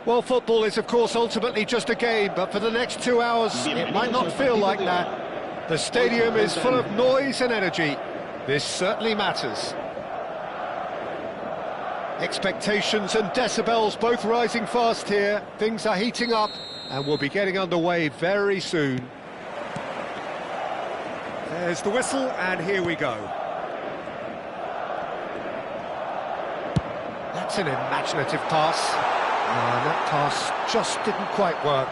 Well, football is, of course, ultimately just a game, but for the next 2 hours, it might not feel like that. The stadium is full of noise and energy. This certainly matters. Expectations and decibels both rising fast here. Things are heating up, and we'll be getting underway very soon. There's the whistle, and here we go. That's an imaginative pass. And that pass just didn't quite work.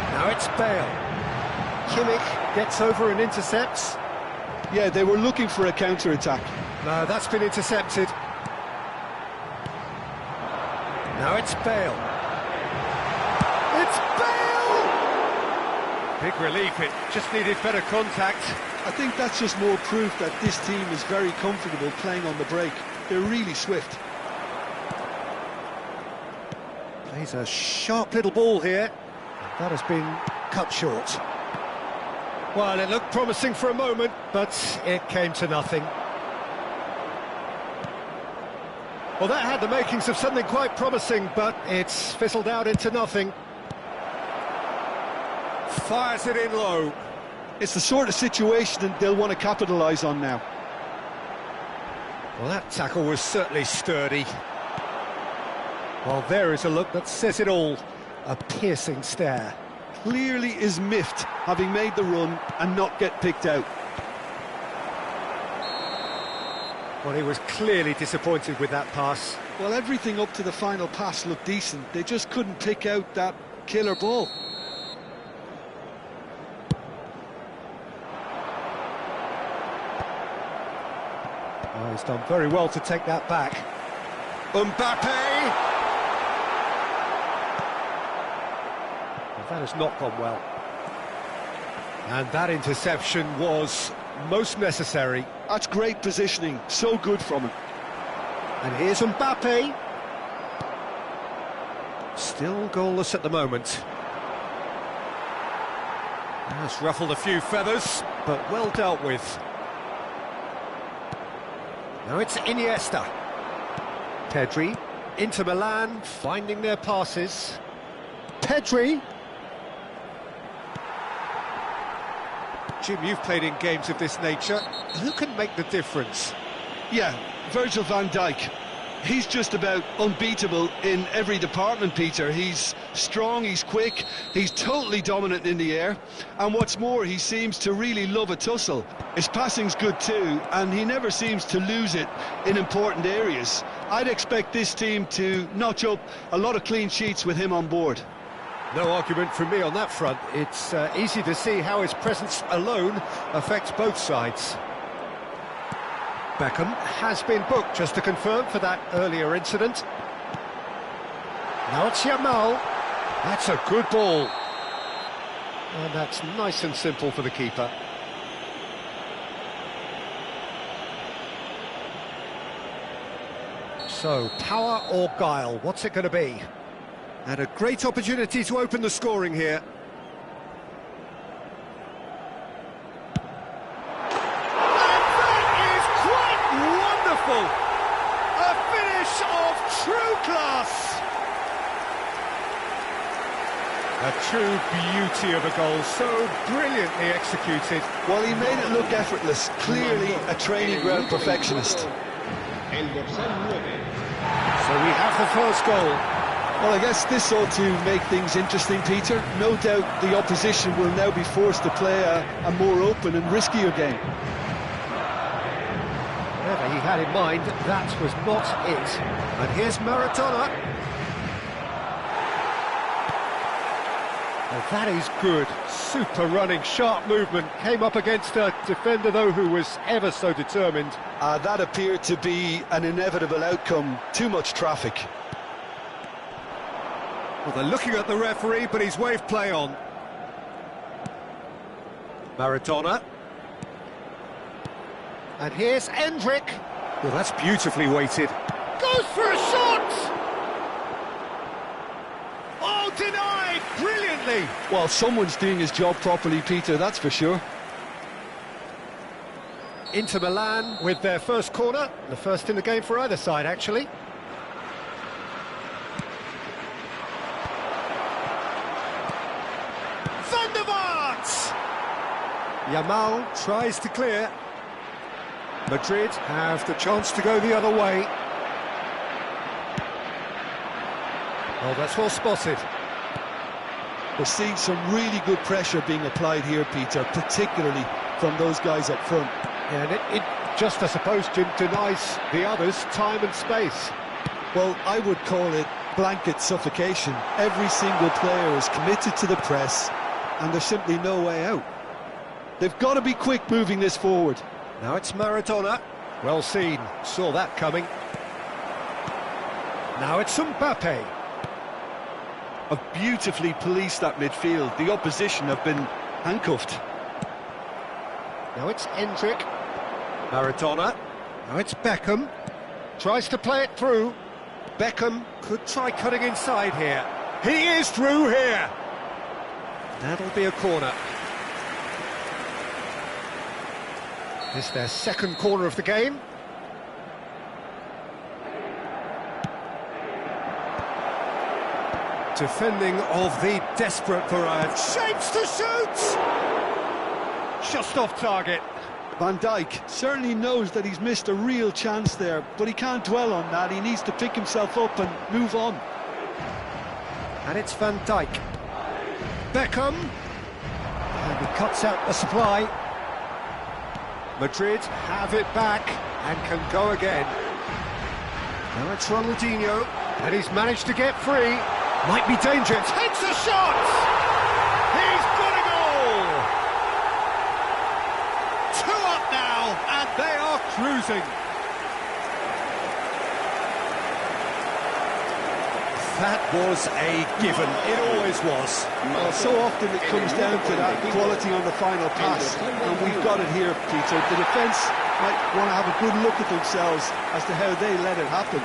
Now it's Bale. Kimmich gets over and intercepts. Yeah, they were looking for a counter-attack. No, that's been intercepted. Now it's Bale. It's Bale! Big relief, it just needed better contact. I think that's just more proof that this team is very comfortable playing on the break. They're really swift. Plays a sharp little ball here. That has been cut short. Well, it looked promising for a moment, but it came to nothing. Well, that had the makings of something quite promising, but it's fizzled out into nothing. Fires it in low. It's the sort of situation that they'll want to capitalise on now. Well, that tackle was certainly sturdy. Well, there is a look that says it all. A piercing stare. Clearly is miffed, having made the run and not get picked out. Well, he was clearly disappointed with that pass. Well, everything up to the final pass looked decent. They just couldn't pick out that killer ball. Oh, he's done very well to take that back. Mbappe! Well, that has not gone well. And that interception was most necessary. That's great positioning, so good from him. And here's Mbappe. Still goalless at the moment. Has ruffled a few feathers, but well dealt with. Now it's Iniesta. Pedri, Inter Milan, finding their passes. Pedri. Jim, you've played in games of this nature. Who can make the difference? Yeah, Virgil van Dijk. He's just about unbeatable in every department, Peter. He's strong, he's quick, he's totally dominant in the air. And what's more, he seems to really love a tussle. His passing's good too, and he never seems to lose it in important areas. I'd expect this team to notch up a lot of clean sheets with him on board. No argument from me on that front. It's easy to see how his presence alone affects both sides. Beckham has been booked, just to confirm, for that earlier incident. Now it's Yamal. That's a good ball. And that's nice and simple for the keeper. So, power or guile, what's it going to be? And a great opportunity to open the scoring here. A finish of true class. A true beauty of a goal, so brilliantly executed. Well, he made it look effortless, clearly a training ground perfectionist. So we have the first goal. Well, I guess this ought to make things interesting, Peter. No doubt the opposition will now be forced to play a more open and riskier game. Whatever he had in mind, that was not it. And here's Maradona. Oh, that is good. Super running, sharp movement. Came up against a defender, though, who was ever so determined. That appeared to be an inevitable outcome. Too much traffic. Well, they're looking at the referee, but he's waved play on. Maradona. And here's Endrick. Well, that's beautifully weighted. Goes for a shot! Oh, denied! Brilliantly! Well, someone's doing his job properly, Peter, that's for sure. Inter Milan with their first corner. The first in the game for either side, actually. Van der Vaart! Yamal tries to clear. Madrid have the chance to go the other way. Oh, that's well spotted. We're seeing some really good pressure being applied here, Peter, particularly from those guys up front. Yeah, and it just, I suppose, denies the others time and space. Well, I would call it blanket suffocation. Every single player is committed to the press, and there's simply no way out. They've got to be quick moving this forward. Now it's Maradona. Well seen, saw that coming. Now it's Mbappe. Have beautifully policed that midfield. The opposition have been handcuffed. Now it's Endrick. Maradona. Now it's Beckham. Tries to play it through. Beckham could try cutting inside here. He is through here. That'll be a corner. This is their second corner of the game. Defending of the desperate variety. Shapes to shoot! Just off target. Van Dijk certainly knows that he's missed a real chance there, but he can't dwell on that. He needs to pick himself up and move on. And it's Van Dijk. Beckham. And he cuts out the supply. Madrid have it back and can go again. Now it's Ronaldinho. And he's managed to get free. Might be dangerous. Takes a shot! He's got a goal! 2 up now, and they are cruising. That was a given. It always was. Well, so often it comes down to that quality on the final pass, and we've got it here, Peter. The defence might want to have a good look at themselves as to how they let it happen.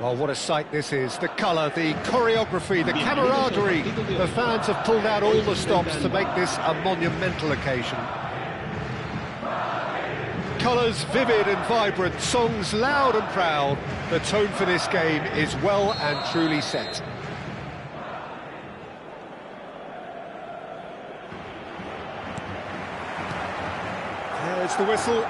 Well, what a sight this is. The colour, the choreography, the camaraderie. The fans have pulled out all the stops to make this a monumental occasion. Colours vivid and vibrant, songs loud and proud. The tone for this game is well and truly set. There's the whistle.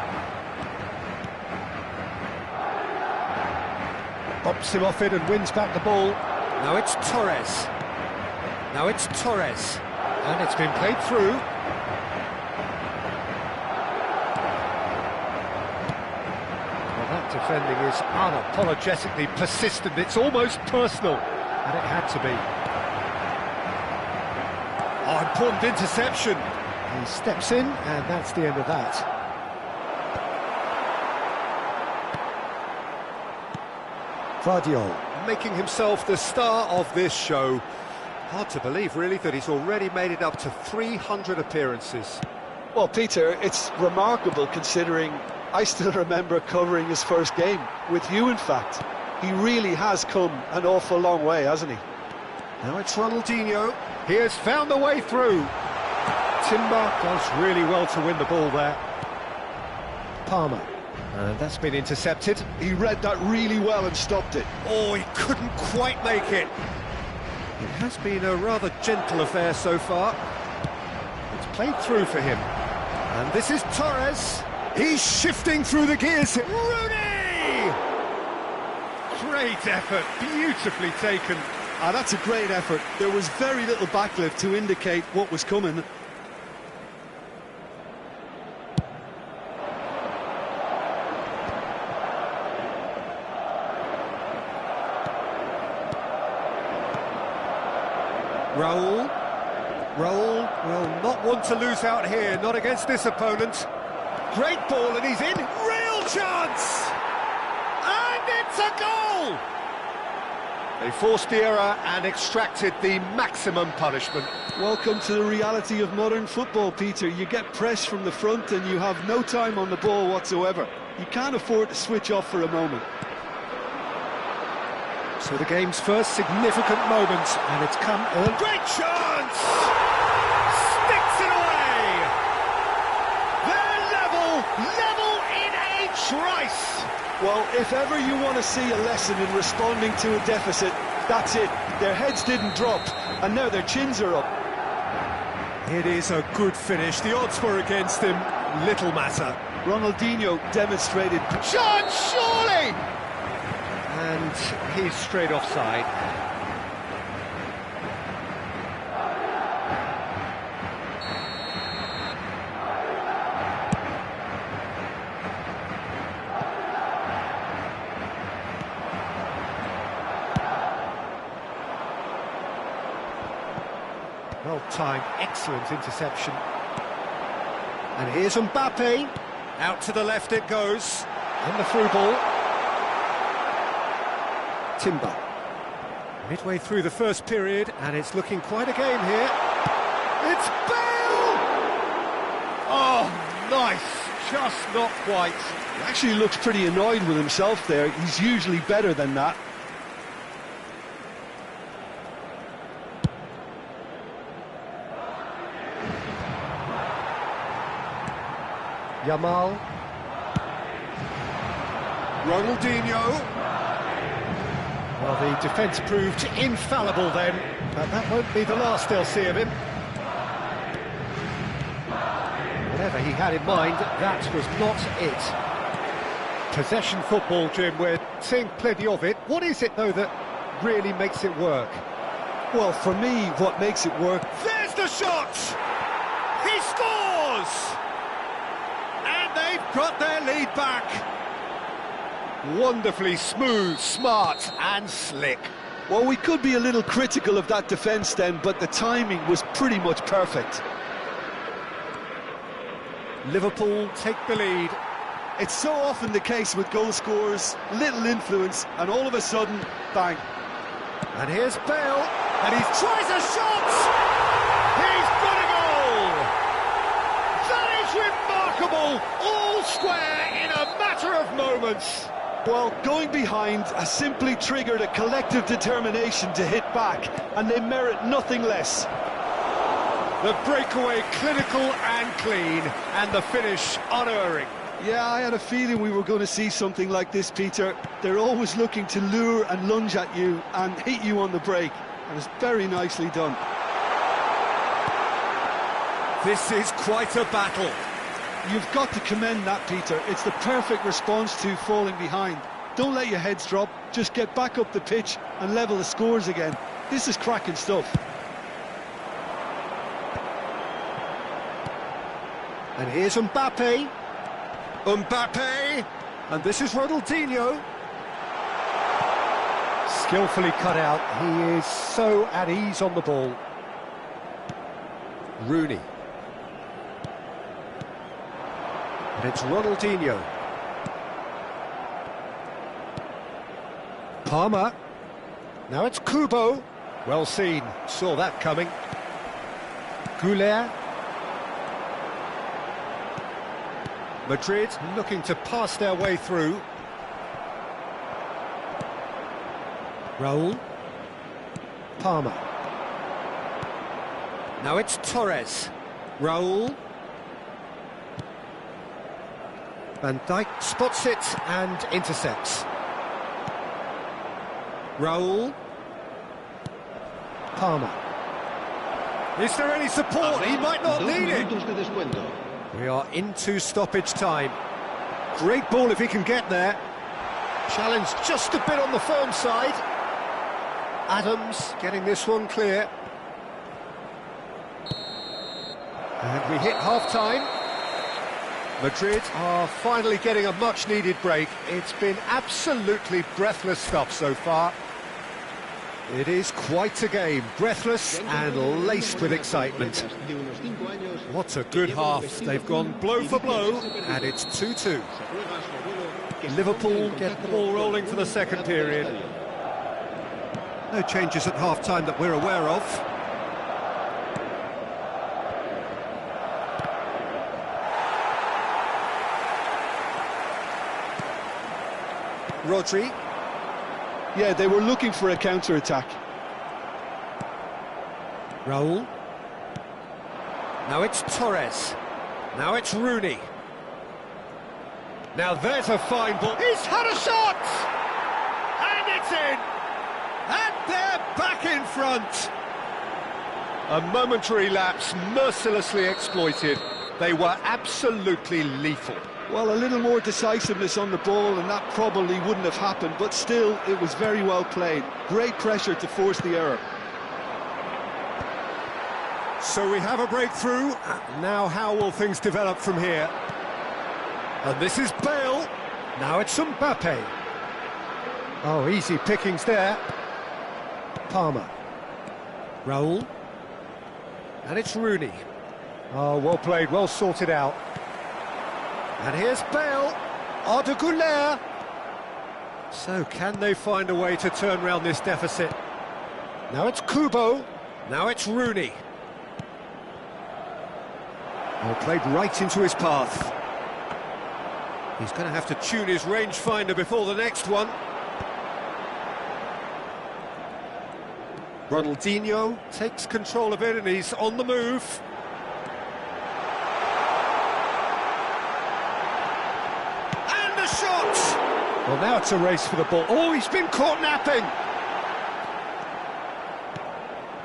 Bops him off it and wins back the ball. Now it's Torres. Now it's Torres. And it's been played through. defending is unapologetically persistent. It's almost personal, and it had to be. Oh, important interception. He steps in, and that's the end of that. Vardiol making himself the star of this show. Hard to believe, really, that he's already made it up to 300 appearances. Well, Peter, it's remarkable considering I still remember covering his first game, with you in fact. He really has come an awful long way, hasn't he? Now it's Ronaldinho. He has found a way through. Timber does really well to win the ball there. Palmer. And that's been intercepted. He read that really well and stopped it. Oh, he couldn't quite make it. It has been a rather gentle affair so far. It's played through for him. And this is Torres. He's shifting through the gears. Rooney! Great effort, beautifully taken. That's a great effort. There was very little backlift to indicate what was coming. Raul will not want to lose out here, not against this opponent. Great ball, and he's in. Real chance! And it's a goal! They forced the error and extracted the maximum punishment. Welcome to the reality of modern football, Peter. You get pressed from the front and you have no time on the ball whatsoever. You can't afford to switch off for a moment. So the game's first significant moment, and it's come early. Great chance! Sticks it away! They're level in a trice! Well, if ever you want to see a lesson in responding to a deficit, that's it. Their heads didn't drop, and now their chins are up. It is a good finish. The odds were against him. Little matter. Ronaldinho demonstrated... Chance, surely! And he's straight offside. Well-timed, excellent interception. And here's Mbappe. Out to the left it goes. And the through ball. Timber. Midway through the first period, and it's looking quite a game here. It's Bale! Oh, nice. Just not quite. He actually looks pretty annoyed with himself there. He's usually better than that. Yamal. Ronaldinho. Well, the defence proved infallible then, but that won't be the last they'll see of him. Whatever he had in mind, that was not it. Possession football, Jim, we're seeing plenty of it. What is it, though, that really makes it work? Well, for me, what makes it work... There's the shot! He scores! And they've got their lead back. Wonderfully smooth, smart and slick. Well, we could be a little critical of that defence then, but the timing was pretty much perfect. Liverpool take the lead. It's so often the case with goal scorers, little influence, and all of a sudden, bang. And here's Bale, and he tries a shot! He's got a goal! That is remarkable! All square in a matter of moments. Well, going behind has simply triggered a collective determination to hit back, and they merit nothing less. The breakaway clinical and clean, and the finish unerring. Yeah, I had a feeling we were going to see something like this, Peter. They're always looking to lure and lunge at you and hit you on the break, and it's very nicely done. This is quite a battle. You've got to commend that, Peter. It's the perfect response to falling behind. Don't let your heads drop, just get back up the pitch and level the scores again. This is cracking stuff. And here's Mbappe. Mbappe! And this is Ronaldinho. Skillfully cut out. He is so at ease on the ball. Rooney. And it's Ronaldinho. Palmer. Now it's Kubo. Well seen. Saw that coming. Goulet. Madrid looking to pass their way through. Raul. Palmer. Now it's Torres. Raul. Van Dijk spots it and intercepts. Raul. Palmer. Is there any support? He might not need it. We are into stoppage time. Great ball if he can get there. Challenge just a bit on the firm side. Adams getting this one clear. And we hit half-time. Madrid are finally getting a much-needed break. It's been absolutely breathless stuff so far. It is quite a game, breathless and laced with excitement. What a good half. They've gone blow for blow, and it's 2-2. Liverpool get the ball rolling for the second period. No changes at half-time that we're aware of. Rodri. Yeah, they were looking for a counter-attack. Raul. Now it's Torres. Now it's Rooney. Now there's a fine ball. He's had a shot! And it's in! And they're back in front! A momentary lapse mercilessly exploited. They were absolutely lethal. Well, a little more decisiveness on the ball and that probably wouldn't have happened, but still, it was very well played. Great pressure to force the error. So we have a breakthrough. Now how will things develop from here? And this is Bale. Now it's Mbappe. Oh, easy pickings there. Palmer. Raul. And it's Rooney. Oh, well played, well sorted out. And here's Bale. Arda Güler. So can they find a way to turn around this deficit? Now it's Kubo. Now it's Rooney. Oh, played right into his path. He's going to have to tune his rangefinder before the next one. Ronaldinho takes control of it and he's on the move. And the shot! Well, now it's a race for the ball. Oh, he's been caught napping!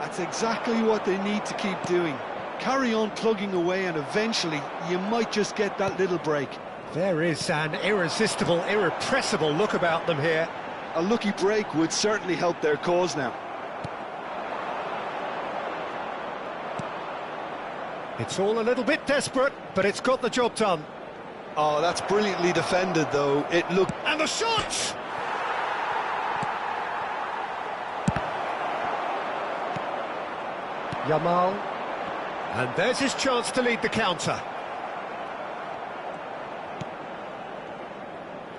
That's exactly what they need to keep doing. Carry on plugging away and eventually you might just get that little break. There is an irresistible, irrepressible look about them here. A lucky break would certainly help their cause now. It's all a little bit desperate, but it's got the job done. Oh, that's brilliantly defended, though. It looked... And the shot! Yamal. And there's his chance to lead the counter.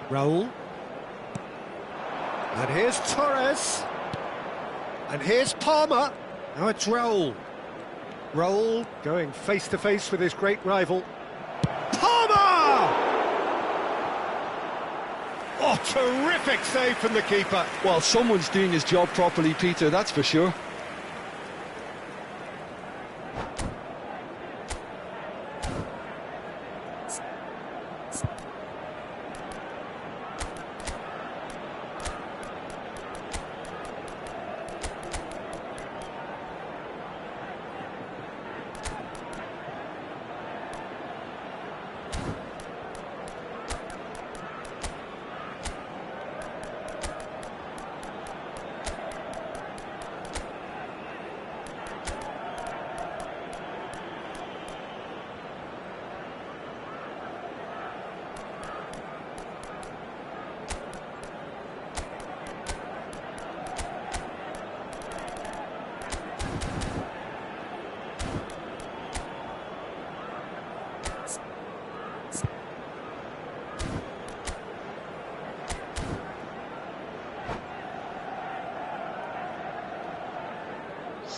Raul. And here's Torres. And here's Palmer. Now it's Raul. Raul going face-to-face with his great rival. Palmer! Oh, terrific save from the keeper. Well, someone's doing his job properly, Peter, that's for sure.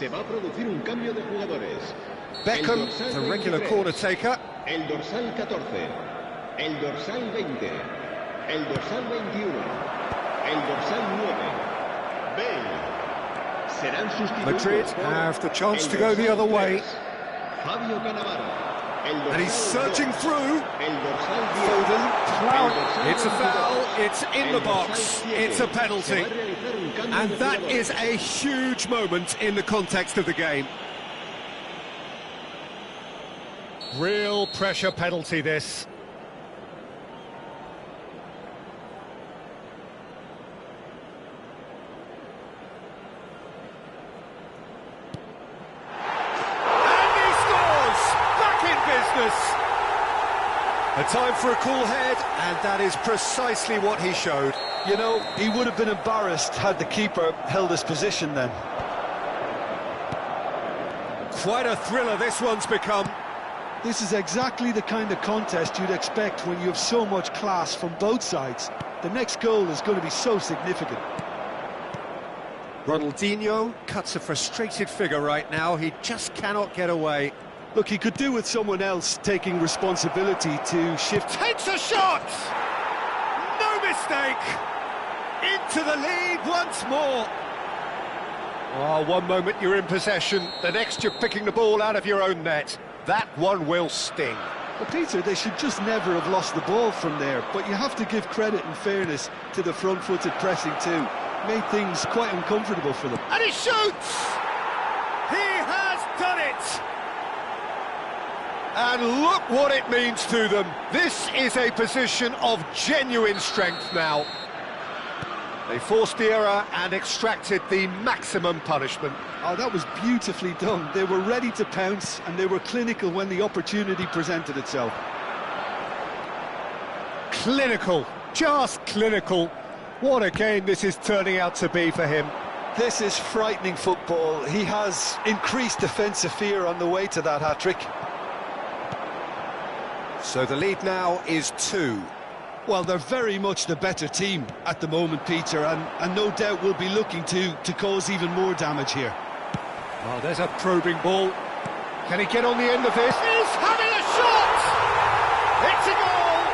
Se va a producir un cambio de jugadores. Beckham, the regular corner taker. El dorsal 14. El dorsal 20. El dorsal 21. El dorsal 9. Bale. Serán sustituidos. Madrid have the chance to go the other way. Fabio Cannavaro. And he's searching through. El dorsal 10. Foden, plough. It's a foul, it's in the box, it's a penalty. And that is a huge moment in the context of the game. Real pressure penalty, this. A time for a cool head, and that is precisely what he showed. You know, he would have been embarrassed had the keeper held his position then. Quite a thriller this one's become. This is exactly the kind of contest you'd expect when you have so much class from both sides. The next goal is going to be so significant. Ronaldinho cuts a frustrated figure right now. He just cannot get away. Look, he could do with someone else taking responsibility to shift. Takes a shot! No mistake! Into the lead once more. Oh, one moment you're in possession, the next you're picking the ball out of your own net. That one will sting. Well, Peter, they should just never have lost the ball from there, but you have to give credit and fairness to the front-footed pressing too. Made things quite uncomfortable for them. And he shoots! He has done it! And look what it means to them. This is a position of genuine strength now. They forced the error and extracted the maximum punishment. Oh, that was beautifully done. They were ready to pounce and they were clinical when the opportunity presented itself. Clinical, just clinical. What a game this is turning out to be for him. This is frightening football. He has increased defensive fear on the way to that hat-trick. So the lead now is 2. Well, they're very much the better team at the moment, Peter, and no doubt will be looking to cause even more damage here. Oh, there's a probing ball. Can he get on the end of this? He's having a shot! It's a goal!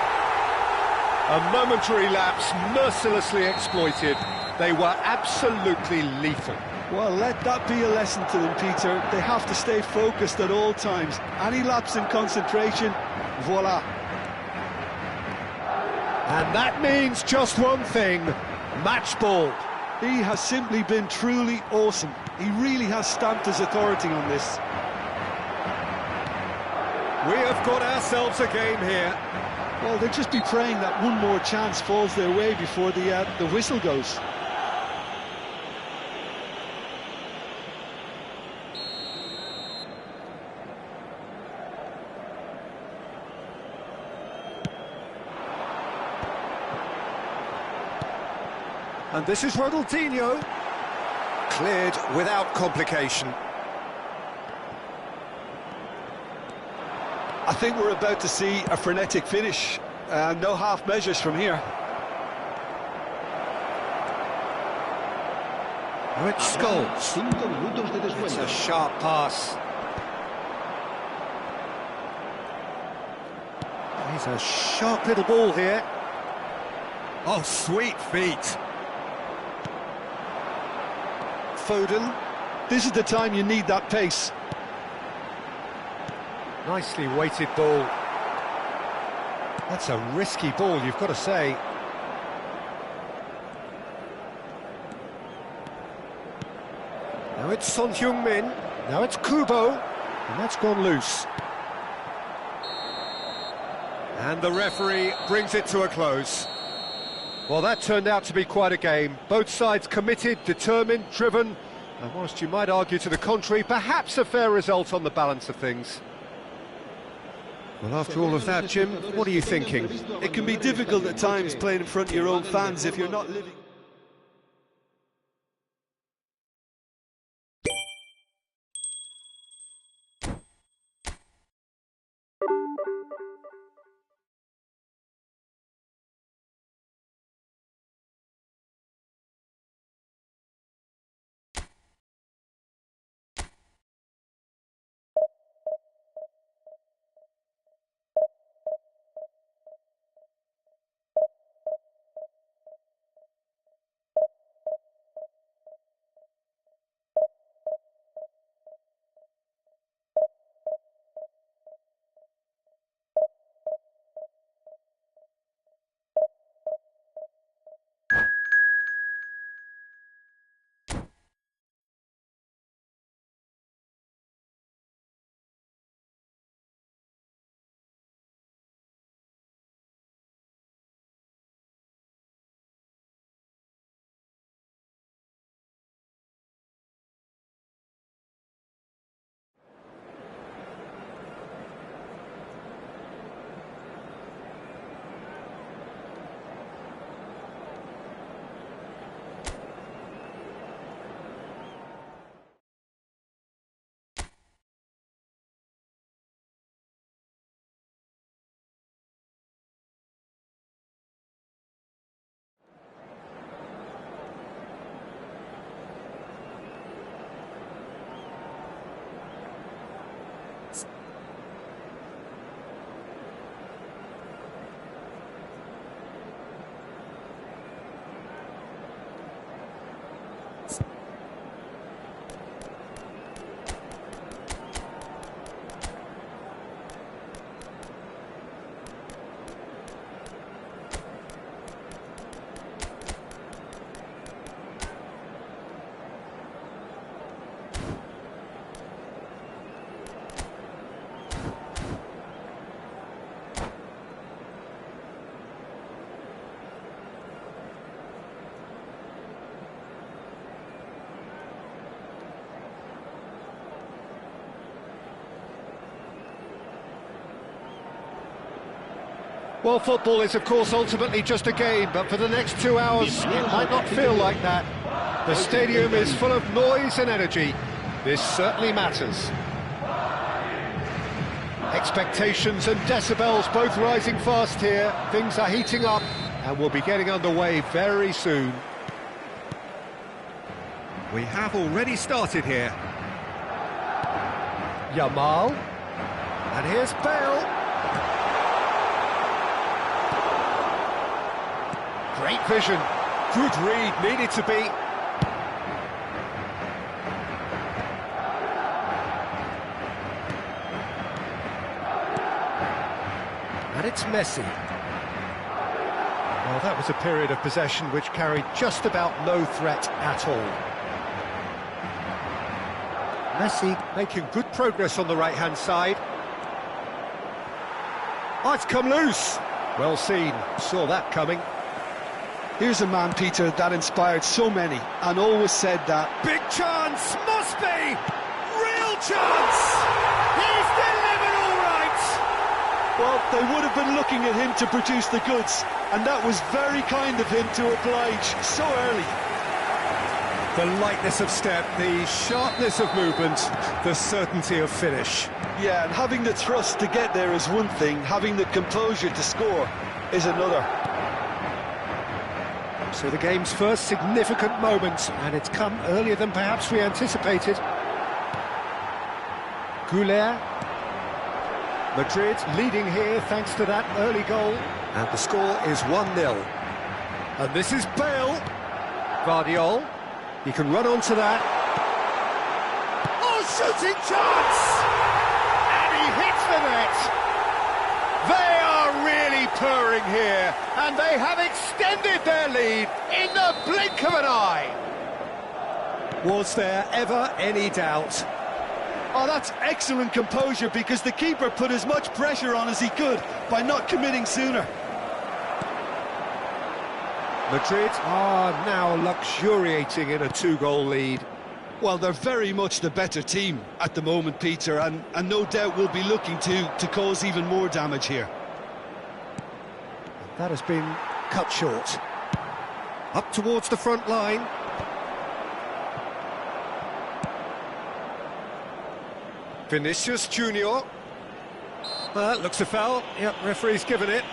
A momentary lapse, mercilessly exploited. They were absolutely lethal. Well, let that be a lesson to them, Peter. They have to stay focused at all times. Any lapse in concentration, voila. And that means just one thing, match ball. He has simply been truly awesome. He really has stamped his authority on this. We have got ourselves a game here. Well, they'll just be praying that one more chance falls their way before the whistle goes. And this is Ronaldinho. Cleared without complication. I think we're about to see a frenetic finish. No half measures from here. Oh, it's Scholes. It's a sharp pass. He's a sharp little ball here. Oh, sweet feet. Foden. This is the time you need that pace. Nicely weighted ball. That's a risky ball, you've got to say. Now it's Son Heung-min. Now it's Kubo. And that's gone loose. And the referee brings it to a close. Well, that turned out to be quite a game. Both sides committed, determined, driven, and whilst you might argue to the contrary, perhaps a fair result on the balance of things. Well, after all of that, Jim, what are you thinking? It can be difficult at times playing in front of your own fans if you're not living... Well, football is, of course, ultimately just a game, but for the next 2 hours, it might not feel like that. The stadium is full of noise and energy. This certainly matters. Expectations and decibels both rising fast here. Things are heating up, and we'll be getting underway very soon. We have already started here. Yamal. And here's Bale. Great vision. Good read, needed to be. And it's Messi. Well, that was a period of possession which carried just about no threat at all. Messi making good progress on the right-hand side. Oh, it's come loose. Well seen, saw that coming. Here's a man, Peter, that inspired so many and always said that. Big chance, must be! Real chance! He's delivered all right! Well, they would have been looking at him to produce the goods, and that was very kind of him to oblige so early. The lightness of step, the sharpness of movement, the certainty of finish. Yeah, and having the thrust to get there is one thing, having the composure to score is another. So the game's first significant moment, and it's come earlier than perhaps we anticipated. Goulet. Madrid leading here thanks to that early goal. And the score is 1-0. And this is Bale. Guardiola. He can run onto that. Oh, shooting chance! And he hits the net. They are really purring here, and they have extended their lead in the blink of an eye. Was there ever any doubt? Oh, that's excellent composure, because the keeper put as much pressure on as he could by not committing sooner. Madrid are now luxuriating in a 2-goal lead. Well, they're very much the better team at the moment, Peter, and no doubt will be looking to cause even more damage here. That has been cut short. Up towards the front line. Vinicius Junior. Looks a foul. Yep, referee's given it.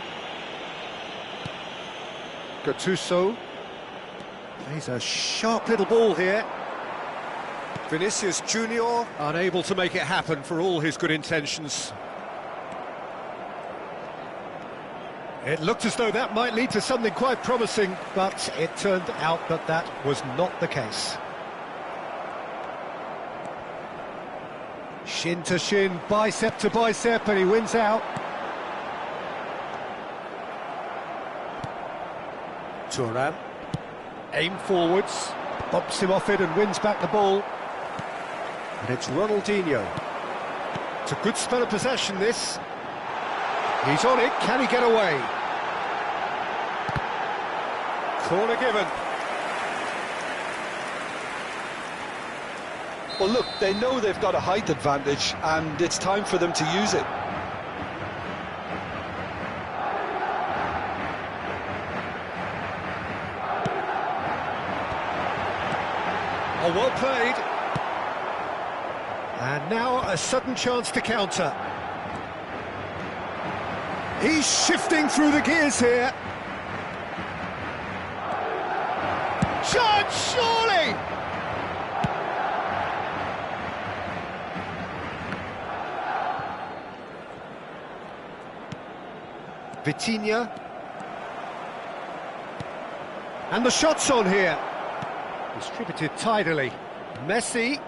Gattuso. He's a sharp little ball here. Vinicius Junior unable to make it happen for all his good intentions. It looked as though that might lead to something quite promising, but it turned out that that was not the case. Shin to shin, bicep to bicep, and he wins out. Thuram, aim forwards, bumps him off it and wins back the ball. And it's Ronaldinho. It's a good spell of possession, this. He's on it, can he get away? Corner given. Well, look, they know they've got a height advantage, and it's time for them to use it. Oh, well played. And now a sudden chance to counter. He's shifting through the gears here. Chance, surely! Vitinha. And the shot's on here. Distributed tidily. Messi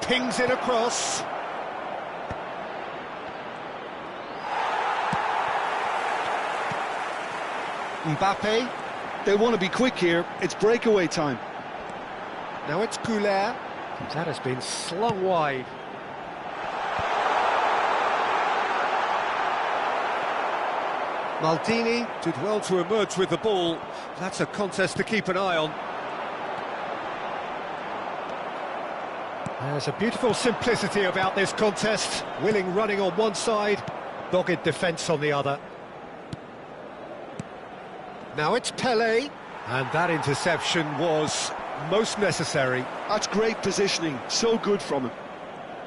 pings it across. Mbappe. They want to be quick here. It's breakaway time. Now it's Goulet. That has been slung wide. Maldini did well to emerge with the ball. That's a contest to keep an eye on. There's a beautiful simplicity about this contest. Willing running on one side, dogged defence on the other. Now it's Pele, and that interception was most necessary. That's great positioning, so good from him.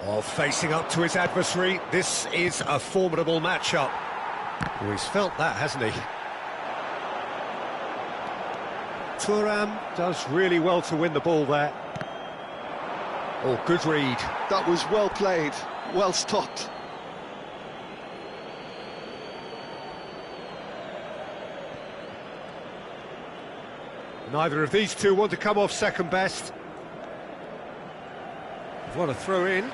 Oh, facing up to his adversary, this is a formidable matchup. Oh, he's felt that, hasn't he? Thuram does really well to win the ball there. Oh, good read. That was well played, well stopped. Neither of these two want to come off second best. What a throw in.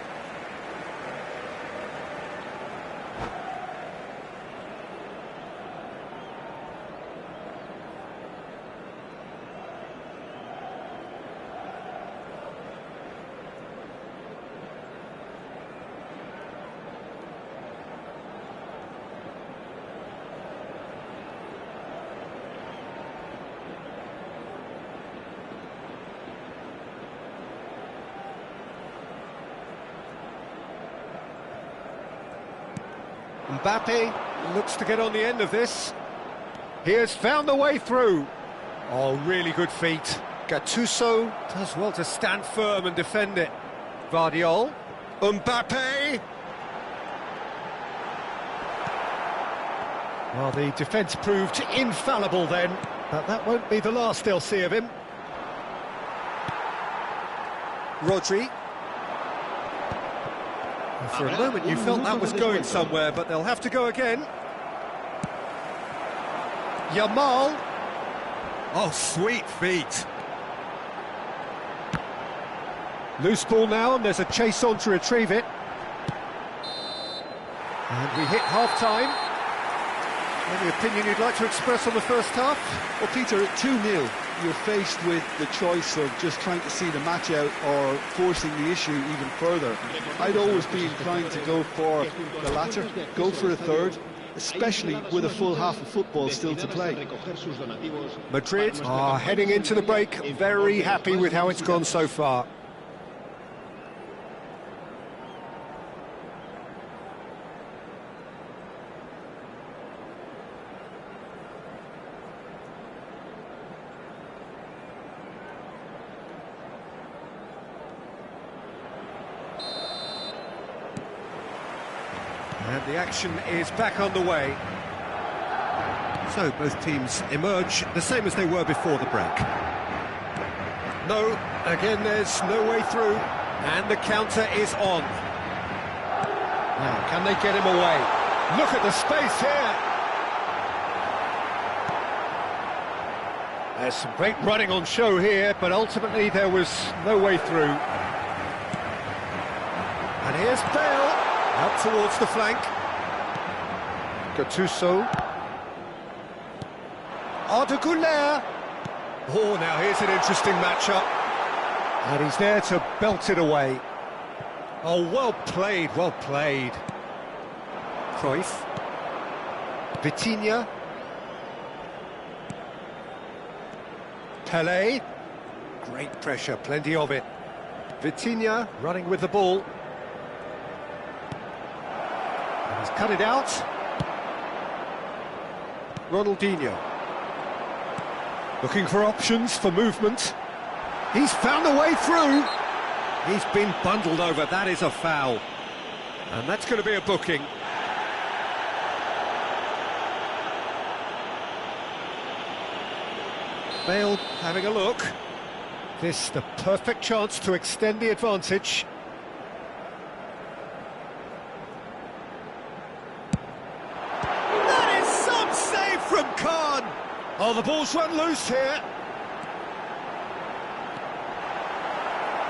Mbappe looks to get on the end of this. He has found the way through. Oh, really good feet. Gattuso does well to stand firm and defend it. Vardiol. Mbappe! Well, the defence proved infallible then, but that won't be the last they'll see of him. Rodri. For a moment you felt that was going somewhere, but they'll have to go again. Yamal. Oh, sweet feet. Loose ball now, and there's a chase on to retrieve it. And we hit half-time. Any opinion you'd like to express on the first half? Well, Peter, 2-0. You're faced with the choice of just trying to see the match out or forcing the issue even further. I'd always be inclined to go for the latter, go for a third, especially with a full half of football still to play. Madrid are heading into the break, very happy with how it's gone so far. And the action is back on the way. So both teams emerge the same as they were before the break. No, again there's no way through, and the counter is on. Now, can they get him away? Look at the space here! There's some great running on show here, but ultimately there was no way through. And here's Bale. Out towards the flank. Gattuso. Arda Güler. Oh, now here's an interesting matchup. And he's there to belt it away. Oh, well played, well played. Cruyff. Vitinha. Pele. Great pressure, plenty of it. Vitinha running with the ball. He's cut it out. Ronaldinho. Looking for options for movement. He's found a way through. He's been bundled over. That is a foul. And that's going to be a booking. Bale having a look. This the perfect chance to extend the advantage. Oh, the ball's run loose here.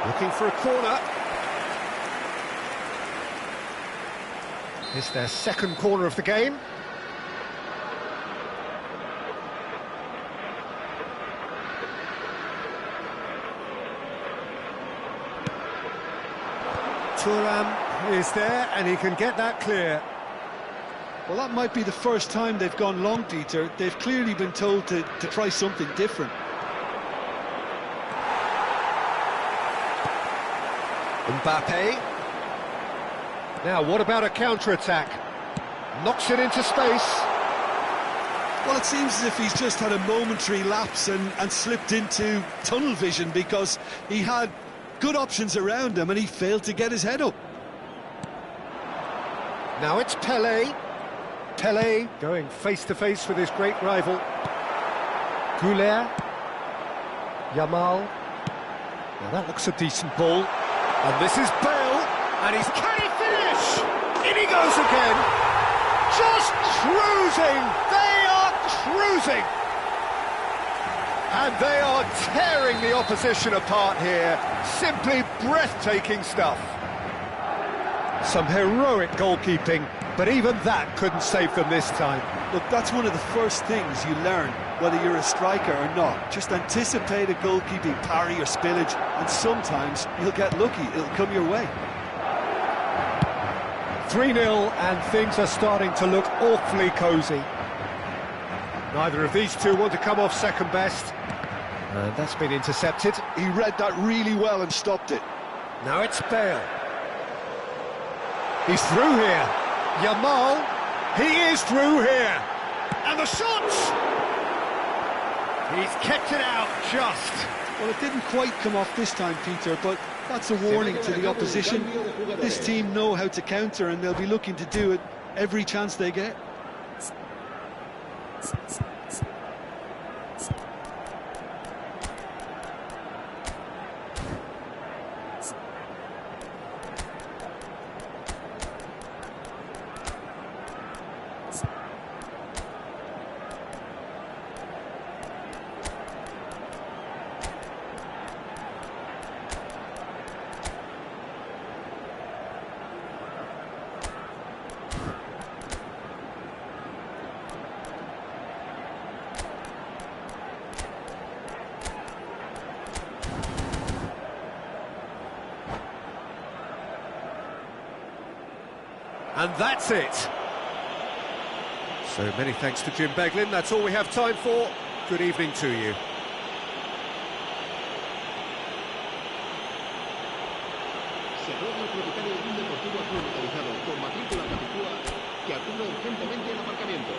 Looking for a corner. It's their second corner of the game. Thuram is there, and he can get that clear. Well, that might be the first time they've gone long, Peter. They've clearly been told to try something different. Mbappe. Now, what about a counter-attack? Knocks it into space. Well, it seems as if he's just had a momentary lapse and slipped into tunnel vision, because he had good options around him and he failed to get his head up. Now it's Pelé. Pelé going face-to-face with his great rival. Goulet. Yamal. Now that looks a decent ball. And this is Bale. And can he finish? In he goes again. Just cruising. They are cruising. And they are tearing the opposition apart here. Simply breathtaking stuff. Some heroic goalkeeping, but even that couldn't save them this time. Look, that's one of the first things you learn, whether you're a striker or not. Just anticipate a goalkeeping parry or spillage, and sometimes you'll get lucky, it'll come your way. 3-0, and things are starting to look awfully cosy. Neither of these two want to come off second best. And that's been intercepted. He read that really well and stopped it. Now it's Bale. He's through here. Yamal, he is through here. And the shots! He's kept it out just. Well, it didn't quite come off this time, Peter, but that's a warning to the opposition. This team know how to counter, and they'll be looking to do it every chance they get. And that's it. So many thanks to Jim Beglin. That's all we have time for. Good evening to you. Se trata del propietario de un deportivo azul metalizado con matrícula capicúa que acude urgentemente al aparcamiento.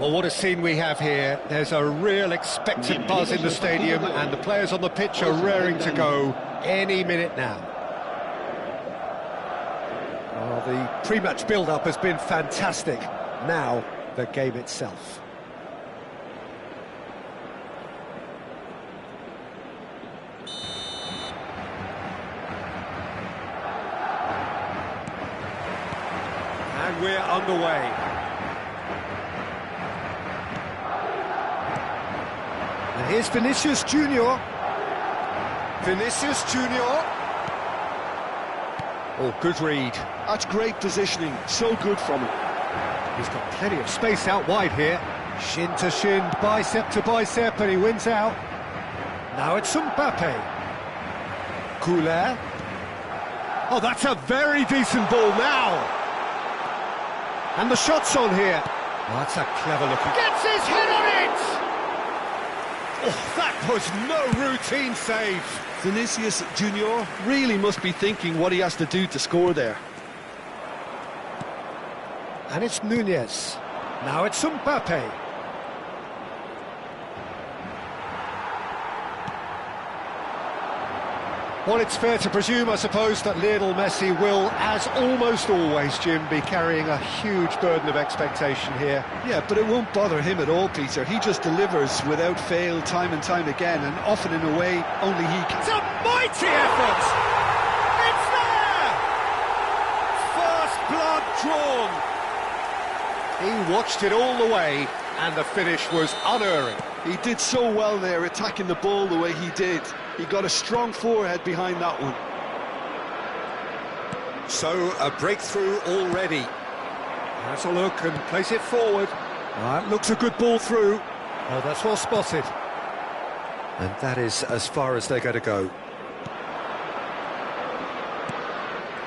Well, what a scene we have here. There's a real expectant buzz in the stadium, and the players on the pitch are raring to go any minute now. Well, the pre-match build-up has been fantastic. Now, the game itself. And we're underway. And here's Vinicius Junior. Vinicius Junior. Oh, good read. That's great positioning, so good from him. He's got plenty of space out wide here. Shin to shin, bicep to bicep, and he wins out. Now it's Mbappe. Couler. Oh, that's a very decent ball now. And the shot's on here. Oh, that's a clever looking... Gets his head on it! Oh, that was no routine save. Vinicius Junior really must be thinking what he has to do to score there. And it's Nunez. Now it's Mbappe. Well, it's fair to presume, I suppose, that Lionel Messi will, as almost always, Jim, be carrying a huge burden of expectation here. Yeah, but it won't bother him at all, Peter. He just delivers without fail time and time again, and often in a way only he can. It's a mighty effort! It's there! First blood drawn. He watched it all the way, and the finish was unerring. He did so well there, attacking the ball the way he did. He got a strong forehead behind that one. So, a breakthrough already. Has a look and place it forward. That looks a good ball through. Oh, that's well spotted. And that is as far as they're going to go.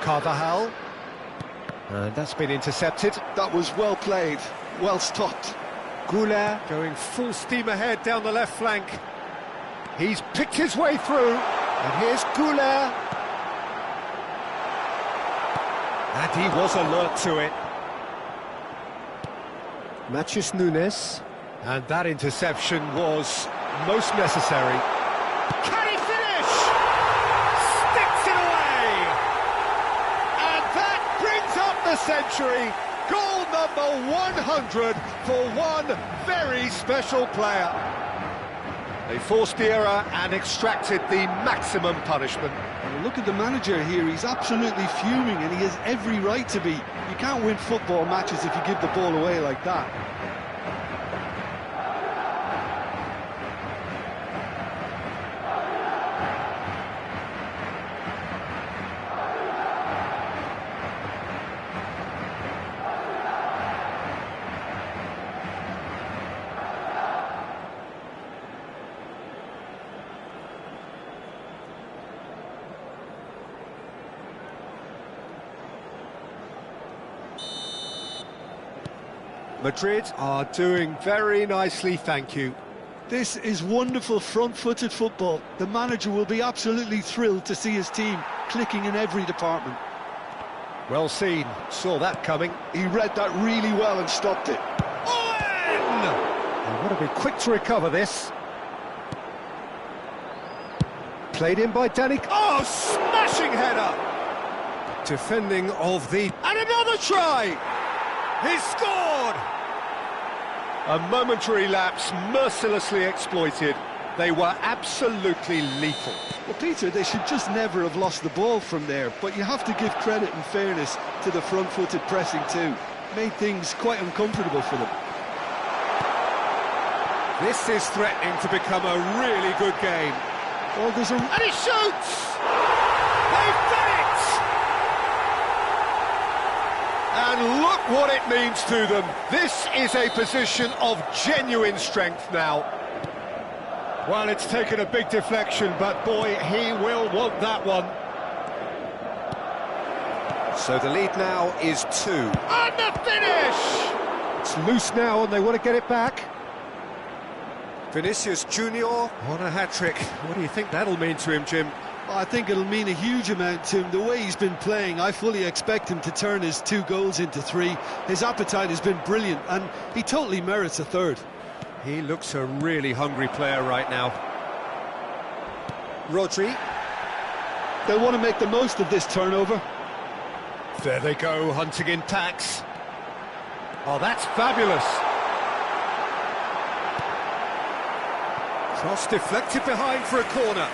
Carvajal. And that's been intercepted. That was well played, well stopped. Couler going full steam ahead down the left flank. He's picked his way through, and here's Couler. And he was alert to it. Matches Nunez. And that interception was most necessary. Can he finish? Sticks it away! And that brings up the century. Goal number 100 for one very special player. They forced the error and extracted the maximum punishment. Well, look at the manager here, he's absolutely fuming and he has every right to be. You can't win football matches if you give the ball away like that. Madrid are doing very nicely, thank you. This is wonderful front-footed football. The manager will be absolutely thrilled to see his team clicking in every department. Well seen, saw that coming. He read that really well and stopped it. And want to be quick to recover this. Played in by Danny. Oh, smashing header! Defending of the... And another try! He scored! A momentary lapse mercilessly exploited. They were absolutely lethal. Well, Peter, they should just never have lost the ball from there, but you have to give credit and fairness to the front-footed pressing too. Made things quite uncomfortable for them. This is threatening to become a really good game. Oh, there's a... And he shoots! They've done it! And look what it means to them. This is a position of genuine strength now. Well, it's taken a big deflection, but boy, he will want that one. So the lead now is 2. And the finish! It's loose now and they want to get it back. Vinicius Junior on a hat-trick. What do you think that'll mean to him, Jim? I think it'll mean a huge amount to him. The way he's been playing, I fully expect him to turn his 2 goals into 3. His appetite has been brilliant, and he totally merits a third. He looks a really hungry player right now. Rodri. They'll want to make the most of this turnover. There they go, hunting in packs. Oh, that's fabulous. Cross deflected behind for a corner.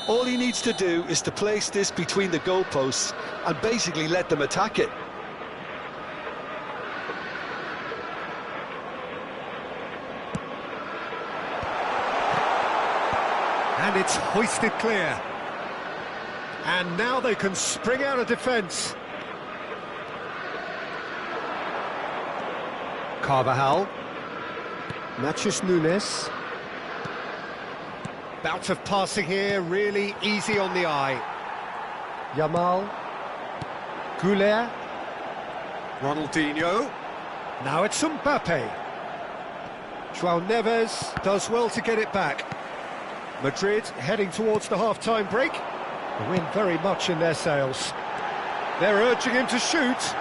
All he needs to do is to place this between the goalposts and basically let them attack it. And it's hoisted clear. And now they can spring out of defence. Carvajal. Matches Nunes. Bout of passing here, really easy on the eye. Yamal. Goulet. Ronaldinho. Now it's Mbappe. João Neves does well to get it back. Madrid heading towards the half-time break. The wind very much in their sails. They're urging him to shoot.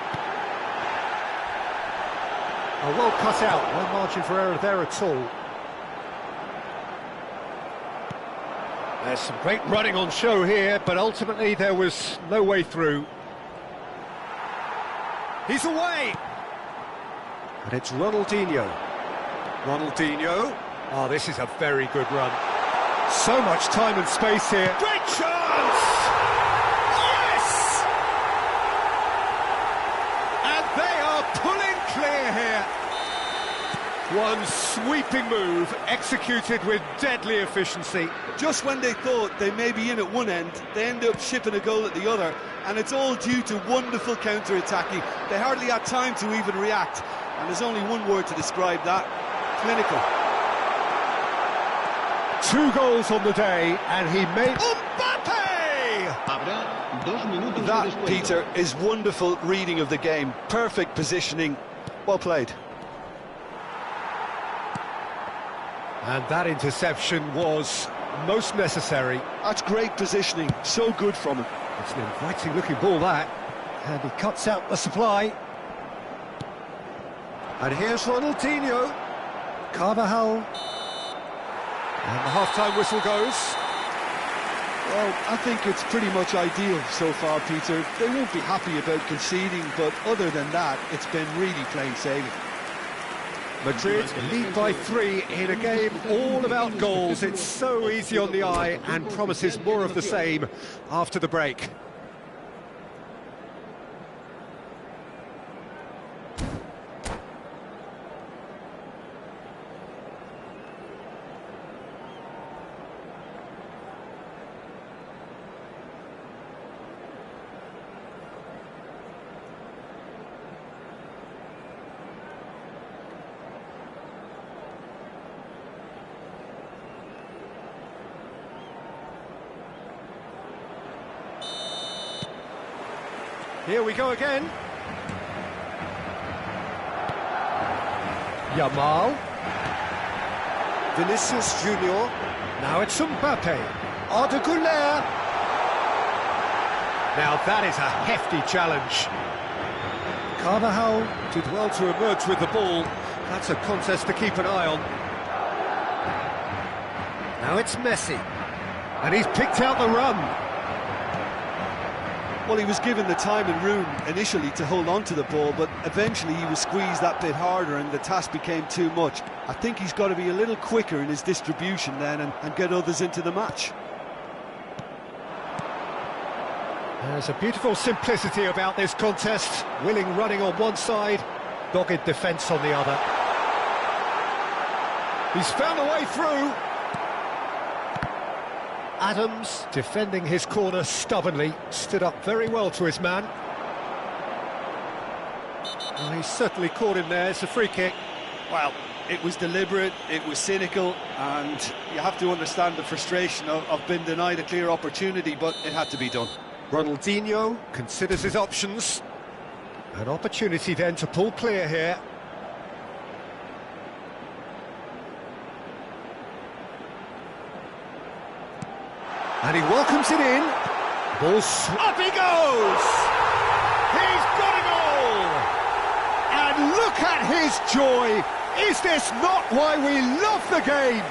Oh, well cut out, no margin for error there at all. There's some great running on show here, but ultimately there was no way through. He's away! And it's Ronaldinho. Ronaldinho. Oh, this is a very good run. So much time and space here. Great chance! Yes! And they are pulling clear here. One sweeping move, executed with deadly efficiency. Just when they thought they may be in at one end, they end up shipping a goal at the other, and it's all due to wonderful counter-attacking. They hardly had time to even react, and there's only one word to describe that: clinical. 2 goals on the day, and he made... Mbappe! That, Peter, is wonderful reading of the game. Perfect positioning. Well played. And that interception was most necessary. That's great positioning. So good from him. It's an inviting-looking ball, that. And he cuts out the supply. And here's Ronaldinho. Carvajal. And the half-time whistle goes. Well, I think it's pretty much ideal so far, Peter. They won't be happy about conceding, but other than that, it's been really plain sailing. Madrid lead by 3 in a game all about goals. It's so easy on the eye and promises more of the same after the break. Here we go again. Yamal. Vinicius Junior. Now it's Mbappe. Arda Güler. Now that is a hefty challenge. Carvajal did well to emerge with the ball. That's a contest to keep an eye on. Now it's Messi. And he's picked out the run. Well, he was given the time and room initially to hold on to the ball, but eventually he was squeezed that bit harder and the task became too much. I think he's got to be a little quicker in his distribution then and get others into the match. There's a beautiful simplicity about this contest. Willing running on one side, dogged defence on the other. He's found a way through. Adams, defending his corner stubbornly, stood up very well to his man. Well, he's certainly caught him there. It's a free kick. Well, it was deliberate, it was cynical, and you have to understand the frustration of being denied a clear opportunity, but it had to be done. Ronaldinho considers his options. An opportunity then to pull clear here. And he welcomes it in. Ball's up he goes! He's got a goal! And look at his joy! Is this not why we love the game?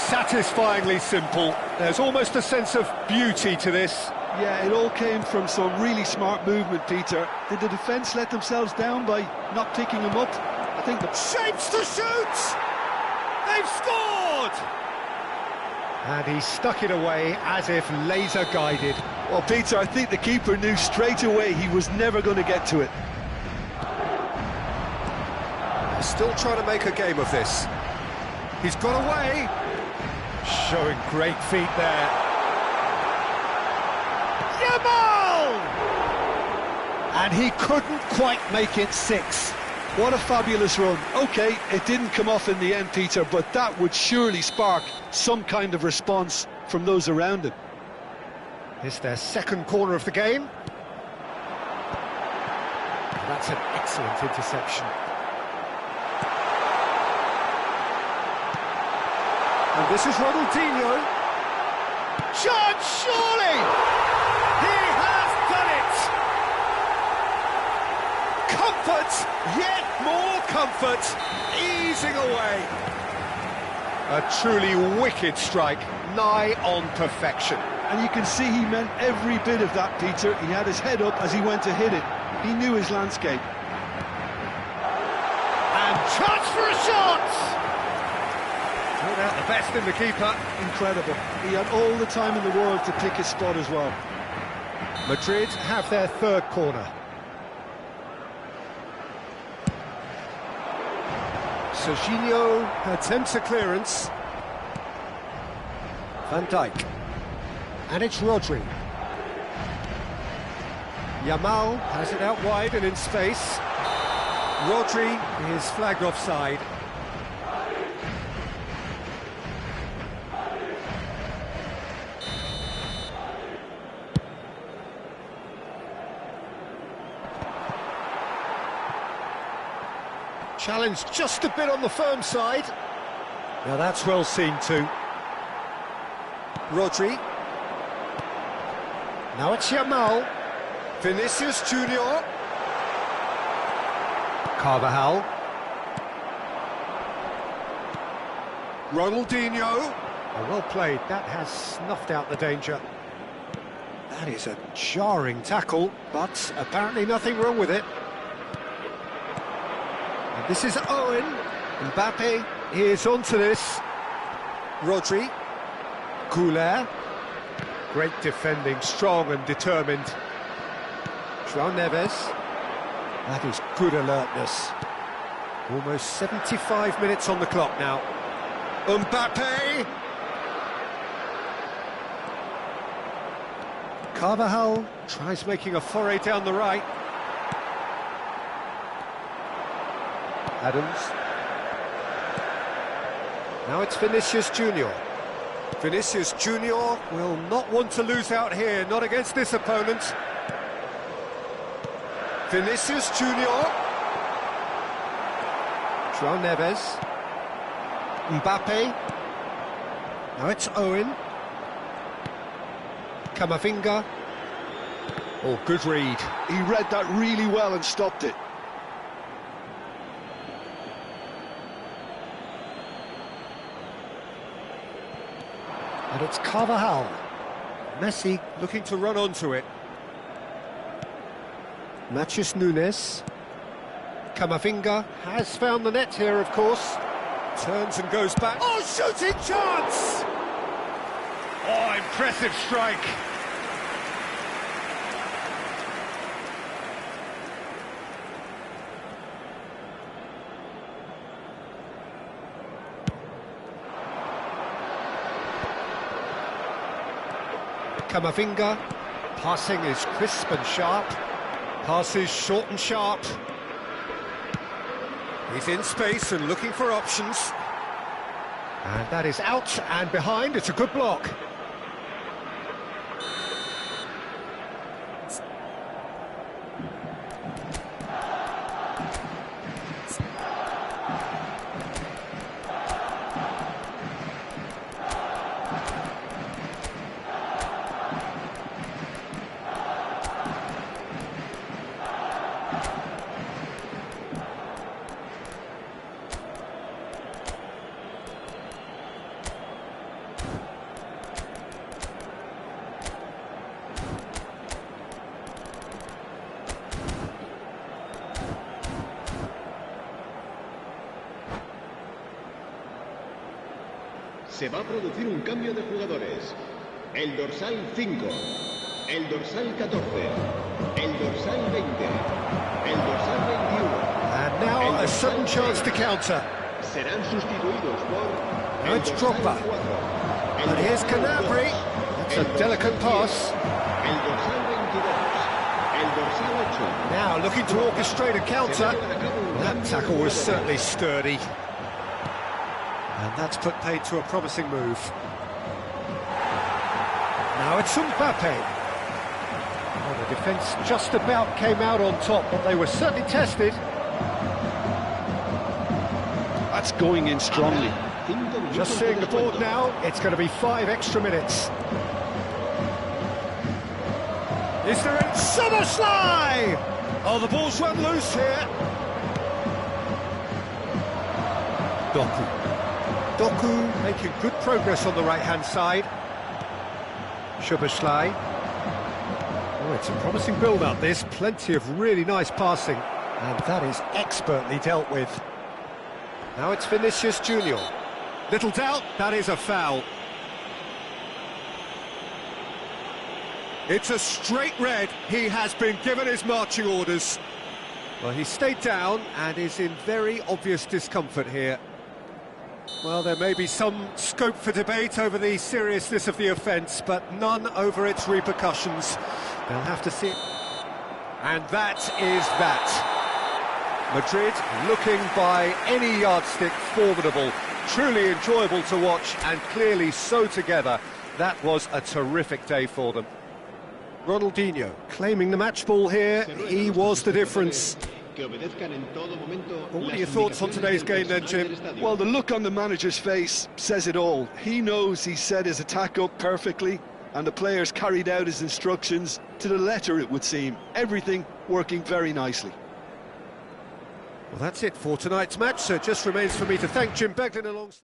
Satisfyingly simple. There's almost a sense of beauty to this. Yeah, it all came from some really smart movement, Peter. Did the defence let themselves down by not picking him up? I think the... Shapes to shoot! They've scored! And he stuck it away as if laser-guided. Well, Peter, I think the keeper knew straight away he was never going to get to it. They're still trying to make a game of this. He's got away. Showing great feet there. Yamal! And he couldn't quite make it 6. What a fabulous run. OK, it didn't come off in the end, Peter, but that would surely spark some kind of response from those around him. It's their second corner of the game. That's an excellent interception. And this is Ronaldinho. Chance, surely! He has done it! Comfort, yet more comfort, easing away. A truly wicked strike, nigh on perfection. And you can see he meant every bit of that, Peter. He had his head up as he went to hit it. He knew his landscape. And chance for a shot! Brought out the best in the keeper. Incredible. He had all the time in the world to pick his spot as well. Madrid have their third corner. Serginho attempts a clearance. Van Dijk. And it's Rodri. Yamal has it out wide and in space. Rodri is flagged offside. Challenge just a bit on the firm side. Now that's well seen too. Rodri. Now it's Yamal. Vinicius Junior. Carvajal. Ronaldinho. Oh, well played. That has snuffed out the danger. That is a jarring tackle, but apparently nothing wrong with it. And this is Owen. Mbappe is onto this. Rodri. Goulet. Great defending, strong and determined. João Neves. That is good alertness. Almost 75 minutes on the clock now. Mbappe! Carvajal tries making a foray down the right. Adams. Now it's Vinicius Junior. Vinicius Junior will not want to lose out here, not against this opponent. Vinicius Junior. João Neves. Mbappe. Now it's Owen. Camavinga. Oh, good read. He read that really well and stopped it. And it's Carvajal. Messi looking to run onto it. Matheus Nunes. Camavinga has found the net here, of course. Turns and goes back. Oh, shooting chance! Oh, impressive strike. Camavinga. Passing is crisp and sharp. Passes short and sharp. He's in space and looking for options. And that is out and behind. It's a good block. Se va a producir un cambio de jugadores. El dorsal 5, el dorsal 14, el dorsal 20, el dorsal 21. And now a sudden chance to counter. Serán sustituidos por Now el it's dorsal Drogba. 4, el And here's dorsal 2, Canabry. It's a el dorsal delicate 10, pass. el dorsal 22, el dorsal 8. Now looking to orchestrate a counter. That tackle was certainly sturdy. And that's put paid to a promising move. Now it's Mbappe. Well, the defence just about came out on top, but they were certainly tested. That's going in strongly. Just seeing the board now, it's going to be 5 extra minutes. Is there a Summerslide? Oh, the ball's run loose here. Doku making good progress on the right-hand side. Szoboszlai. Oh, it's a promising build-up, this. Plenty of really nice passing. And that is expertly dealt with. Now it's Vinicius Junior. Little doubt, that is a foul. It's a straight red. He has been given his marching orders. Well, he stayed down and is in very obvious discomfort here. Well, there may be some scope for debate over the seriousness of the offence, but none over its repercussions. They'll have to see it. And that is that. Madrid looking by any yardstick formidable. Truly enjoyable to watch and clearly so together. That was a terrific day for them. Ronaldinho claiming the match ball here. He was the difference. Well, what are your thoughts on today's game then, Jim? Well, the look on the manager's face says it all. He knows he set his attack up perfectly, and the players carried out his instructions to the letter, it would seem. Everything working very nicely. Well, that's it for tonight's match, so it just remains for me to thank Jim Beglin alongside.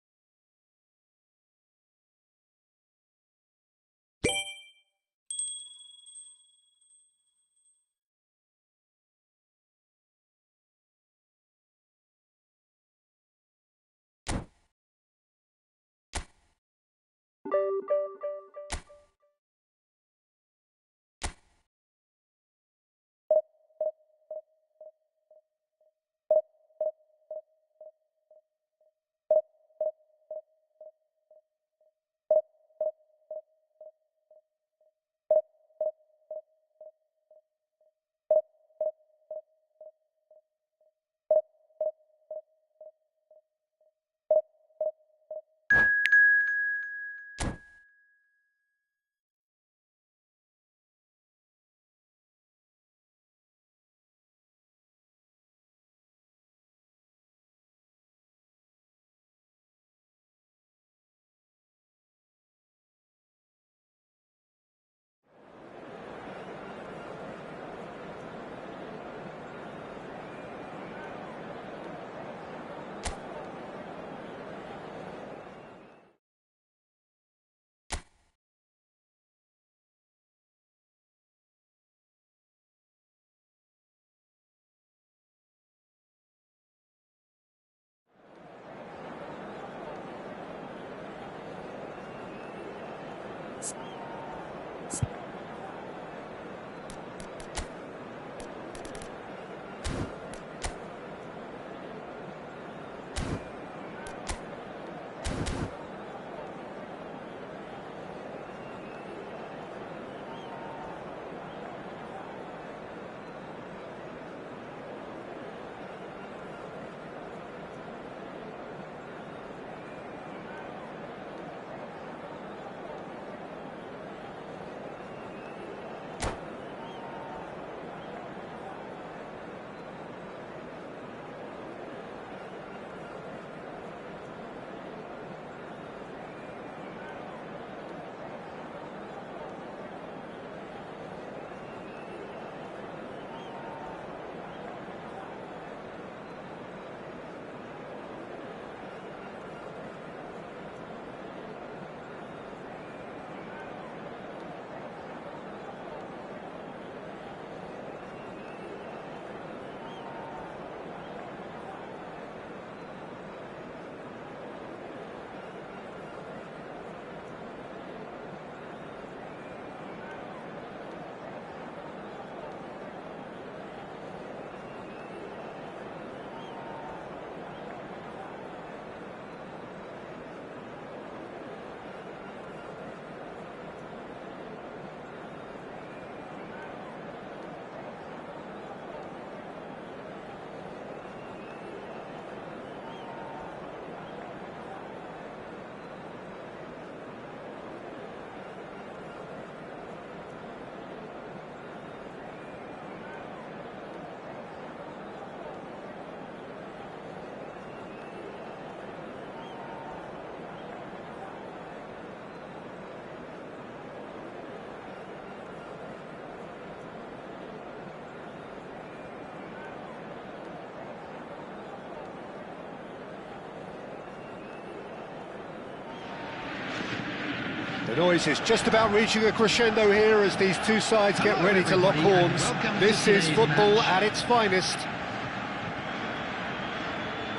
The noise is just about reaching a crescendo here as these two sides get ready to lock horns. This is football at its finest.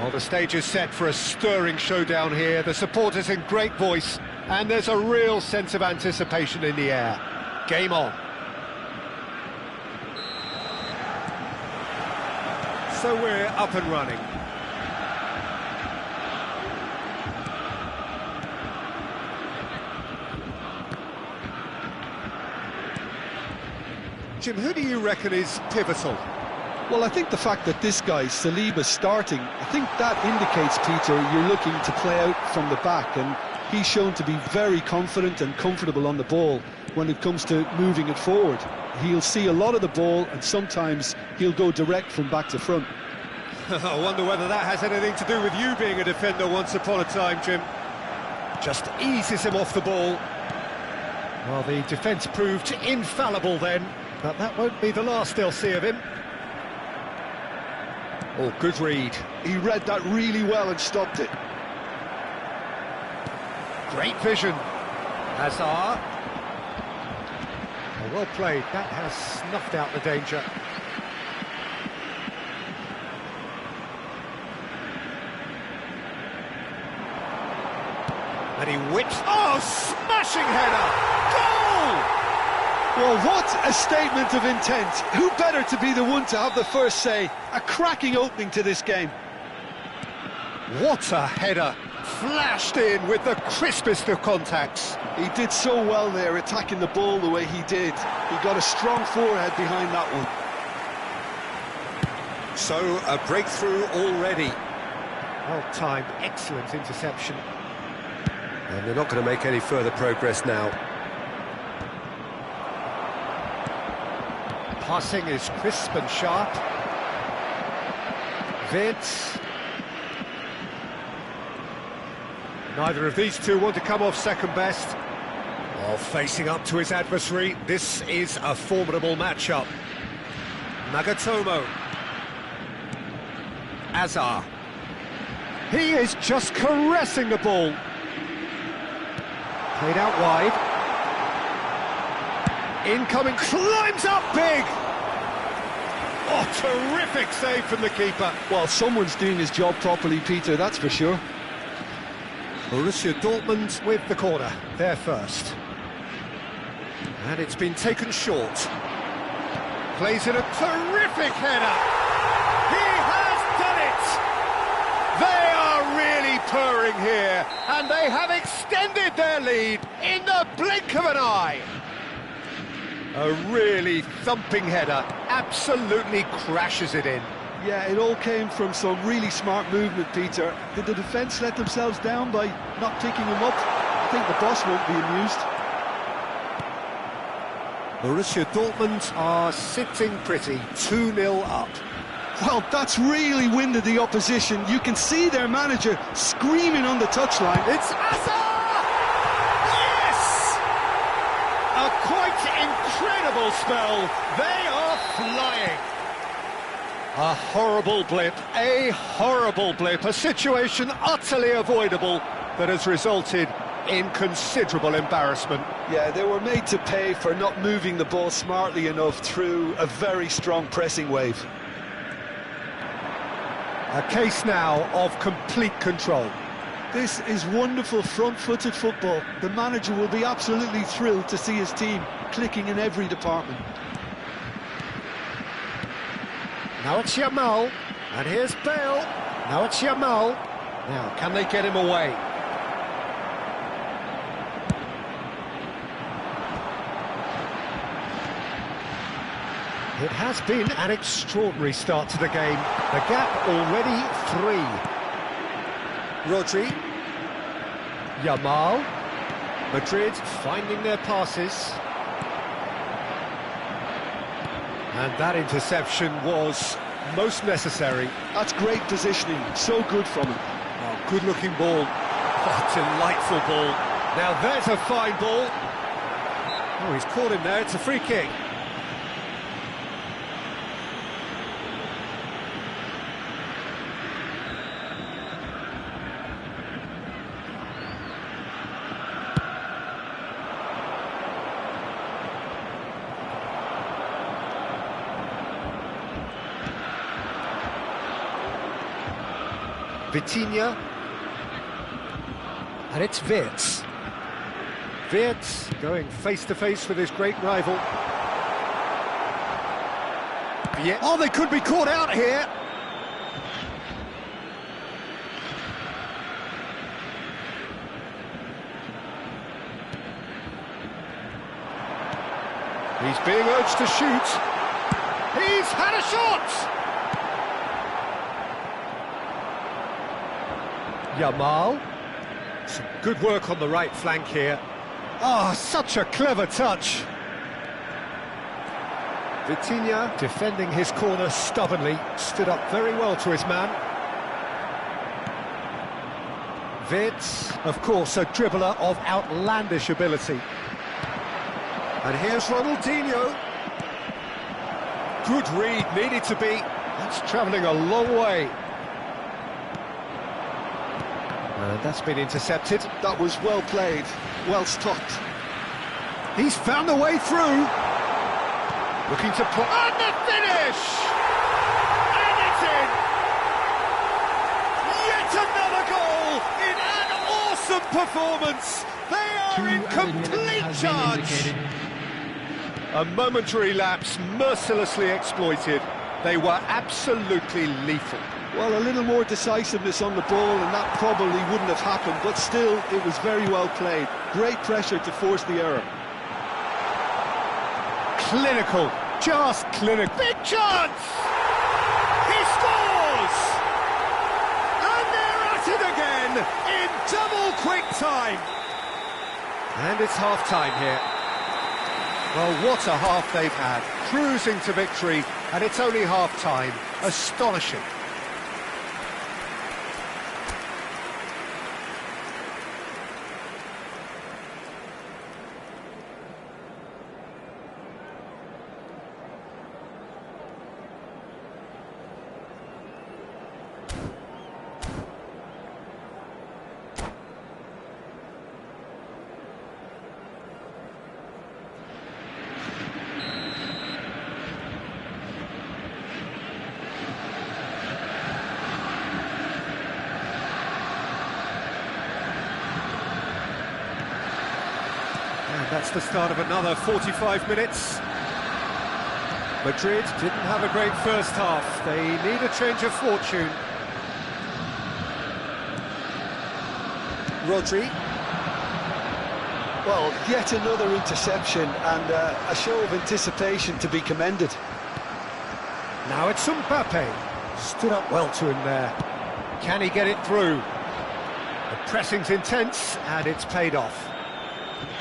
Well, the stage is set for a stirring showdown here. The supporters in great voice, and there's a real sense of anticipation in the air. Game on. So we're up and running. Jim, who do you reckon is pivotal? Well, I think the fact that this guy, Saliba's starting, I think that indicates, Peter, you're looking to play out from the back, and he's shown to be very confident and comfortable on the ball when it comes to moving it forward. He'll see a lot of the ball, and sometimes he'll go direct from back to front. I wonder whether that has anything to do with you being a defender once upon a time, Jim. Just eases him off the ball. Well, the defence proved infallible then, but that won't be the last they'll see of him. Oh, good read. He read that really well and stopped it. Great vision. Hazard. Oh, well played. That has snuffed out the danger. And he whips. Oh, smashing header! Goal! Well, what a statement of intent. Who better to be the one to have the first say? A cracking opening to this game. What a header! Flashed in with the crispest of contacts. He did so well there, attacking the ball the way he did. He got a strong forehead behind that one. So, a breakthrough already. Well timed, excellent interception. And they're not going to make any further progress now. Passing is crisp and sharp. Vince. Neither of these two want to come off second best. While facing up to his adversary, this is a formidable matchup. Nagatomo. Azar. He is just caressing the ball. Played out wide. Incoming, climbs up big! Oh, terrific save from the keeper. Well, someone's doing his job properly, Peter, that's for sure. Borussia Dortmund with the corner, there first. And it's been taken short. Plays in a terrific header. He has done it! They are really purring here, and they have extended their lead in the blink of an eye. A really thumping header, absolutely crashes it in. Yeah, it all came from some really smart movement, Peter. Did the defence let themselves down by not picking him up? I think the boss won't be amused. Borussia Dortmund are sitting pretty, 2-0 up. Well, that's really winded the opposition. You can see their manager screaming on the touchline. It's Hazard! Yes! A quite incredible spell. They are flying. A horrible blip, a situation utterly avoidable that has resulted in considerable embarrassment. Yeah, they were made to pay for not moving the ball smartly enough through a very strong pressing wave. A case now of complete control. This is wonderful front-footed football. The manager will be absolutely thrilled to see his team clicking in every department. Now it's Yamal, and here's Bale. Now it's Yamal. Now, can they get him away? It has been an extraordinary start to the game. The gap already 3. Rodri. Yamal. Madrid finding their passes. And that interception was most necessary. That's great positioning, so good from him. Oh, good-looking ball. Oh, delightful ball. Now there's a fine ball. Oh, he's caught him there, it's a free kick. Vitinha. And it's Wirtz. Wirtz going face-to-face with his great rival. Yeah. Oh, they could be caught out here. He's being urged to shoot. He's had a shot! Yamal. Some good work on the right flank here. Oh, such a clever touch. Vitinha, defending his corner stubbornly, stood up very well to his man. Wirtz, of course, a dribbler of outlandish ability. And here's Ronaldinho. Good read, needed to be. That's travelling a long way. And that's been intercepted. That was well played, well stopped. He's found the way through. Looking to put on the finish! And it's in! Yet another goal in an awesome performance! They are in complete charge! A momentary lapse mercilessly exploited. They were absolutely lethal. Well, a little more decisiveness on the ball and that probably wouldn't have happened, but still, it was very well played. Great pressure to force the error. Clinical, just clinical. Big chance! He scores! And they're at it again in double quick time. And it's half-time here. Well, what a half they've had. Cruising to victory, and it's only half-time. Astonishing. That's the start of another 45 minutes. Madrid didn't have a great first half. They need a change of fortune. Rodri. Well, yet another interception and a show of anticipation to be commended. Now it's Mbappe. Stood up well to him there. Can he get it through? The pressing's intense and it's paid off.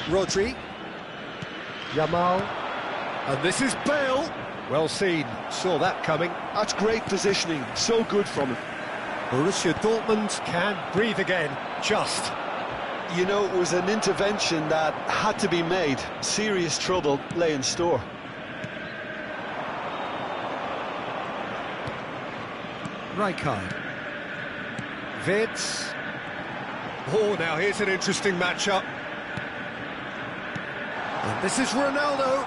Rodri. Yamal. And this is Bale. Well seen. Saw that coming. That's great positioning. So good from him. Borussia Dortmund can breathe again. Just. You know, it was an intervention that had to be made. Serious trouble lay in store. Rijkaard. Wirtz. Oh, now here's an interesting matchup. And this is Ronaldo.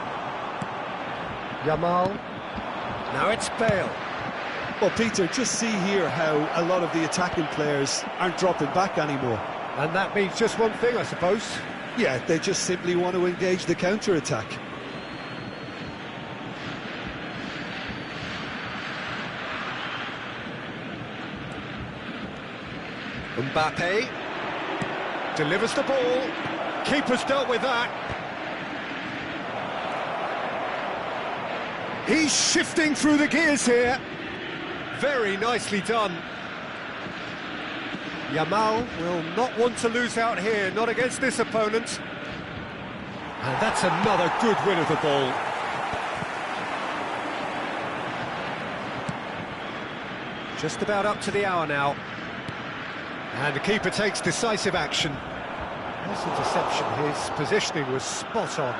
Yamal. Now it's Bale. Well, Peter, just see here how a lot of the attacking players aren't dropping back anymore. And that means just one thing, I suppose. Yeah, they just simply want to engage the counter-attack. Mbappe delivers the ball. Keeper's dealt with that. He's shifting through the gears here. Very nicely done. Yamal will not want to lose out here, not against this opponent. And that's another good win of the ball. Just about up to the hour now. And the keeper takes decisive action. Nice interception, his positioning was spot on.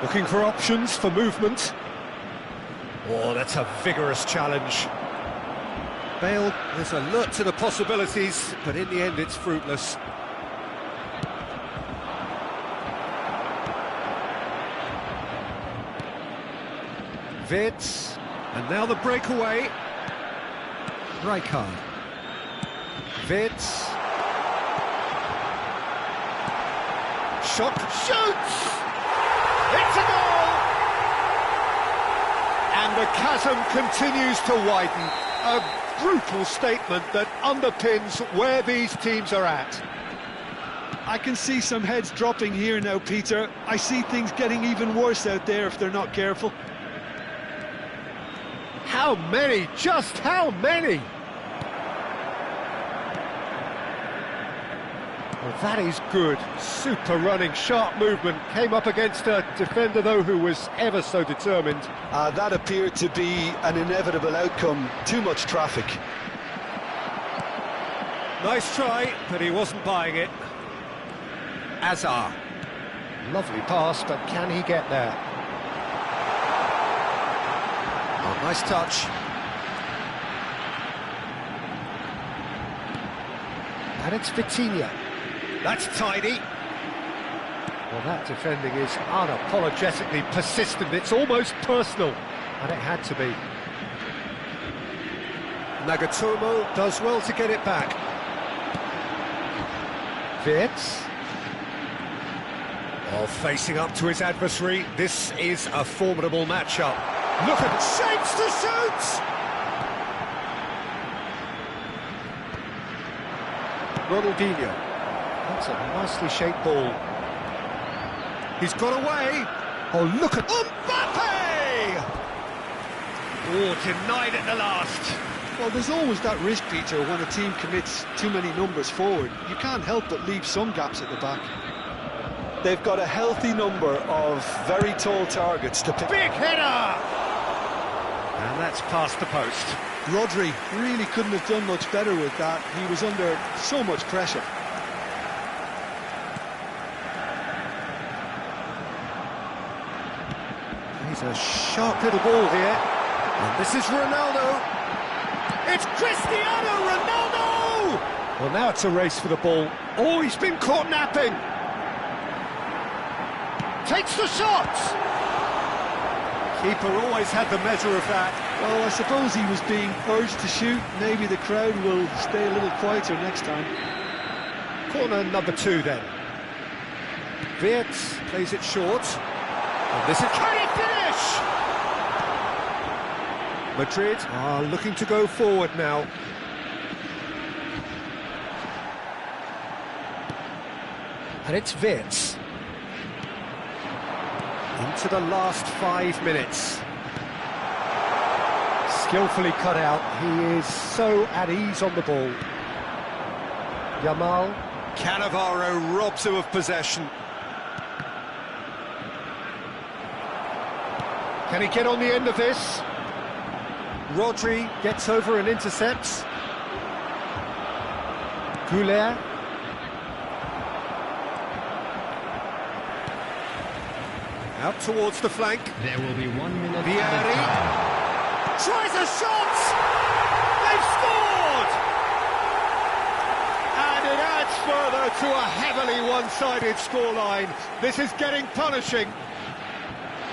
Looking for options for movement. Oh, that's a vigorous challenge. Bale is alert to the possibilities, but in the end it's fruitless. Wirtz, and now the breakaway. Rijkaard. Vitz. Shot, shoots! It's a goal! And the chasm continues to widen. A brutal statement that underpins where these teams are at. I can see some heads dropping here now, Peter. I see things getting even worse out there if they're not careful. How many? Just how many? Well, that is good. Super running, sharp movement. Came up against a defender, though, who was ever so determined. That appeared to be an inevitable outcome. Too much traffic. Nice try, but he wasn't buying it. Azar. Lovely pass, but can he get there? Oh, nice touch. And it's Vitinha. That's tidy. Well, that defending is unapologetically persistent. It's almost personal, and it had to be. Nagatomo does well to get it back. Vitz. Well, facing up to his adversary, this is a formidable matchup. Look at it, shapes to shoot! Ronaldinho. That's a nicely shaped ball. He's got away. Oh, look at Mbappe! Oh, denied at the last. Well, there's always that risk, Peter, when a team commits too many numbers forward. You can't help but leave some gaps at the back. They've got a healthy number of very tall targets to pick. Big header! And that's past the post. Rodri really couldn't have done much better with that. He was under so much pressure. He's a sharp little ball here. And this is Ronaldo. It's Cristiano Ronaldo! Well, now it's a race for the ball. Oh, he's been caught napping. Takes the shot! Keeper always had the measure of that. Well, I suppose he was being urged to shoot. Maybe the crowd will stay a little quieter next time. Corner number 2 then. Wirtz plays it short. And this is... Can he finish? Madrid are looking to go forward now. And it's Wirtz. Into the last 5 minutes. Skillfully cut out. He is so at ease on the ball. Yamal. Cannavaro robs him of possession. Can he get on the end of this? Rodri gets over and intercepts. Goulet. Out towards the flank. There will be 1 minute. Vieri tries a shot! They've scored! And it adds further to a heavily one-sided scoreline. This is getting punishing.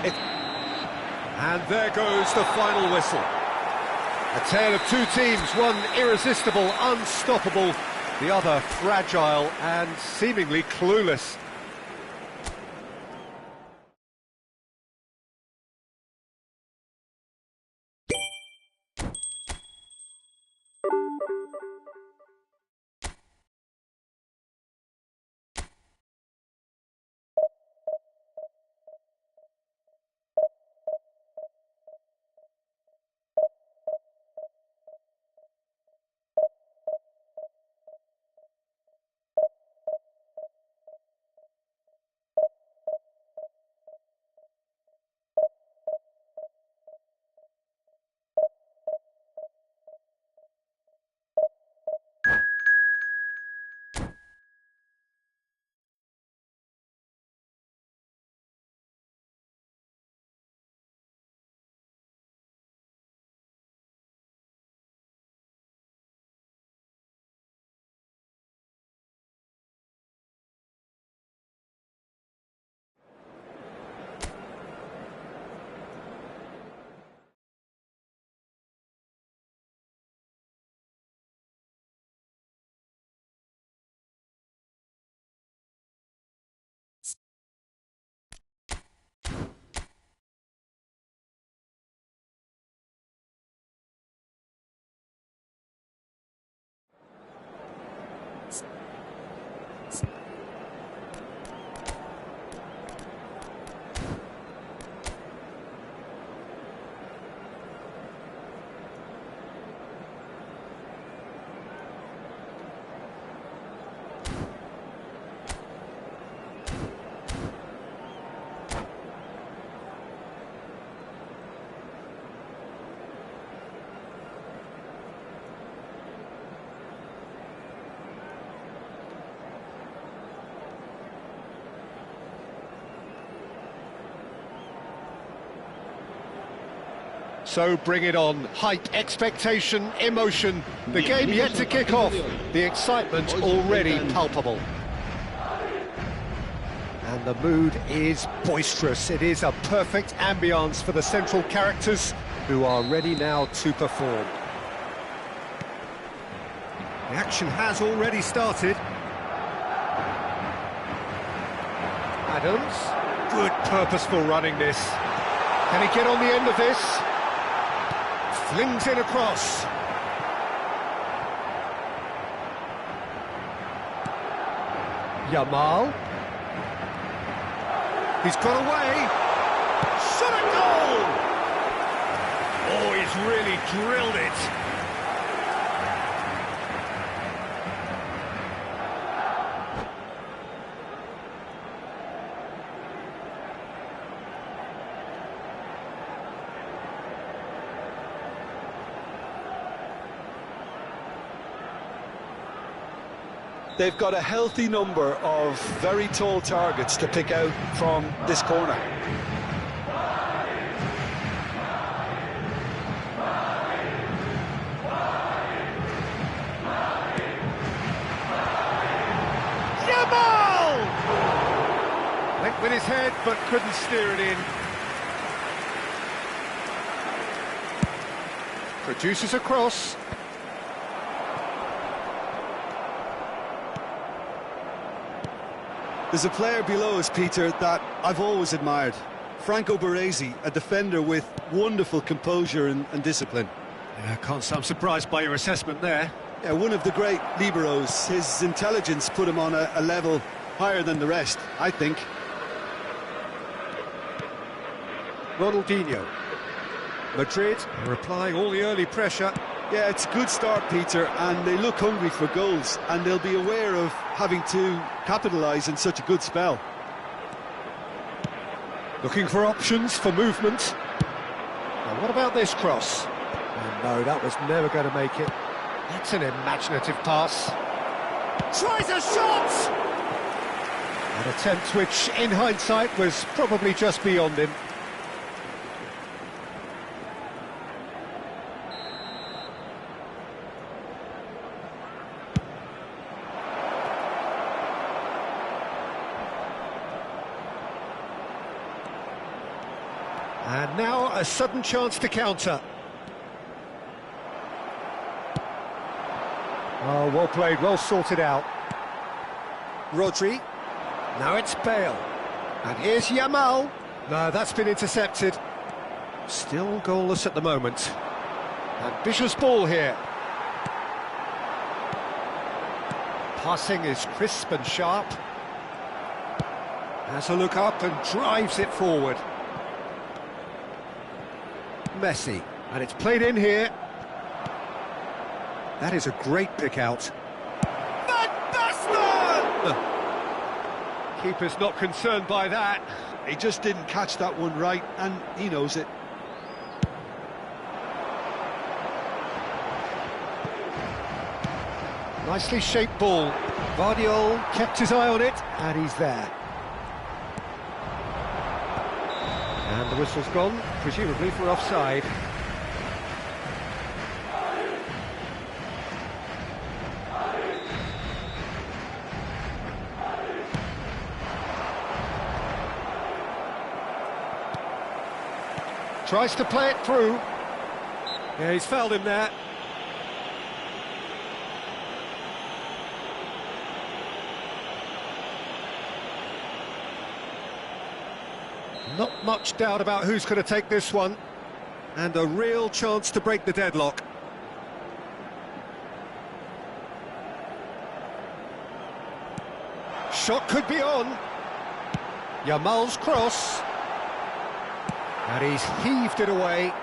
And there goes the final whistle. A tale of two teams, one irresistible, unstoppable, the other fragile and seemingly clueless. So bring it on. Hype, expectation, emotion. The game yet to kick off. The excitement already palpable. And the mood is boisterous. It is a perfect ambience for the central characters who are ready now to perform. The action has already started. Adams, good purposeful running this. Can he get on the end of this? Flings it across. Yamal. He's got away. Shot a goal! Oh, he's really drilled it. They've got a healthy number of very tall targets to pick out from this corner. Yamal! Went with his head, but couldn't steer it in. Produces a cross. There's a player below us, Peter, that I've always admired. Franco Baresi, a defender with wonderful composure and discipline. Yeah, can't say I'm surprised by your assessment there. Yeah, one of the great liberos. His intelligence put him on a level higher than the rest, I think. Ronaldinho. Madrid are applying all the early pressure. Yeah, it's a good start, Peter, and they look hungry for goals, and they'll be aware of having to capitalise in such a good spell. Looking for options for movement. Now, what about this cross? Oh, no, that was never going to make it. That's an imaginative pass. Tries a shot! An attempt which, in hindsight, was probably just beyond him. And now a sudden chance to counter. Oh, well played, well sorted out. Rodri. Now it's Bale. And here's Yamal. No, that's been intercepted. Still goalless at the moment. Ambitious ball here. Passing is crisp and sharp. Has a look up and drives it forward. Messi, and it's played in here. That is a great pick out. Van Basten! Keeper's not concerned by that. He just didn't catch that one right, and he knows it. Nicely shaped ball. Vardiol kept his eye on it, and he's there. And the whistle's gone, presumably for offside. Tries to play it through. Yeah, he's fouled him there. Not much doubt about who's going to take this one. And a real chance to break the deadlock. Shot could be on. Yamal's cross. And he's heaved it away.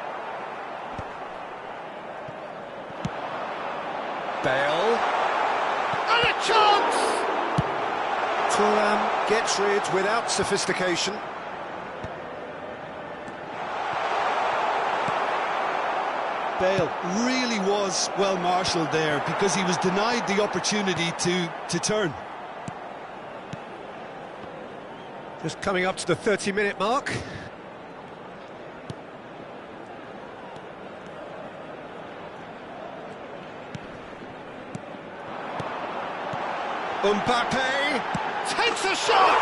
Bale. And a chance! Thuram gets rid without sophistication. Bale really was well marshalled there because he was denied the opportunity to turn. Just coming up to the 30-minute mark. Mbappe takes a shot!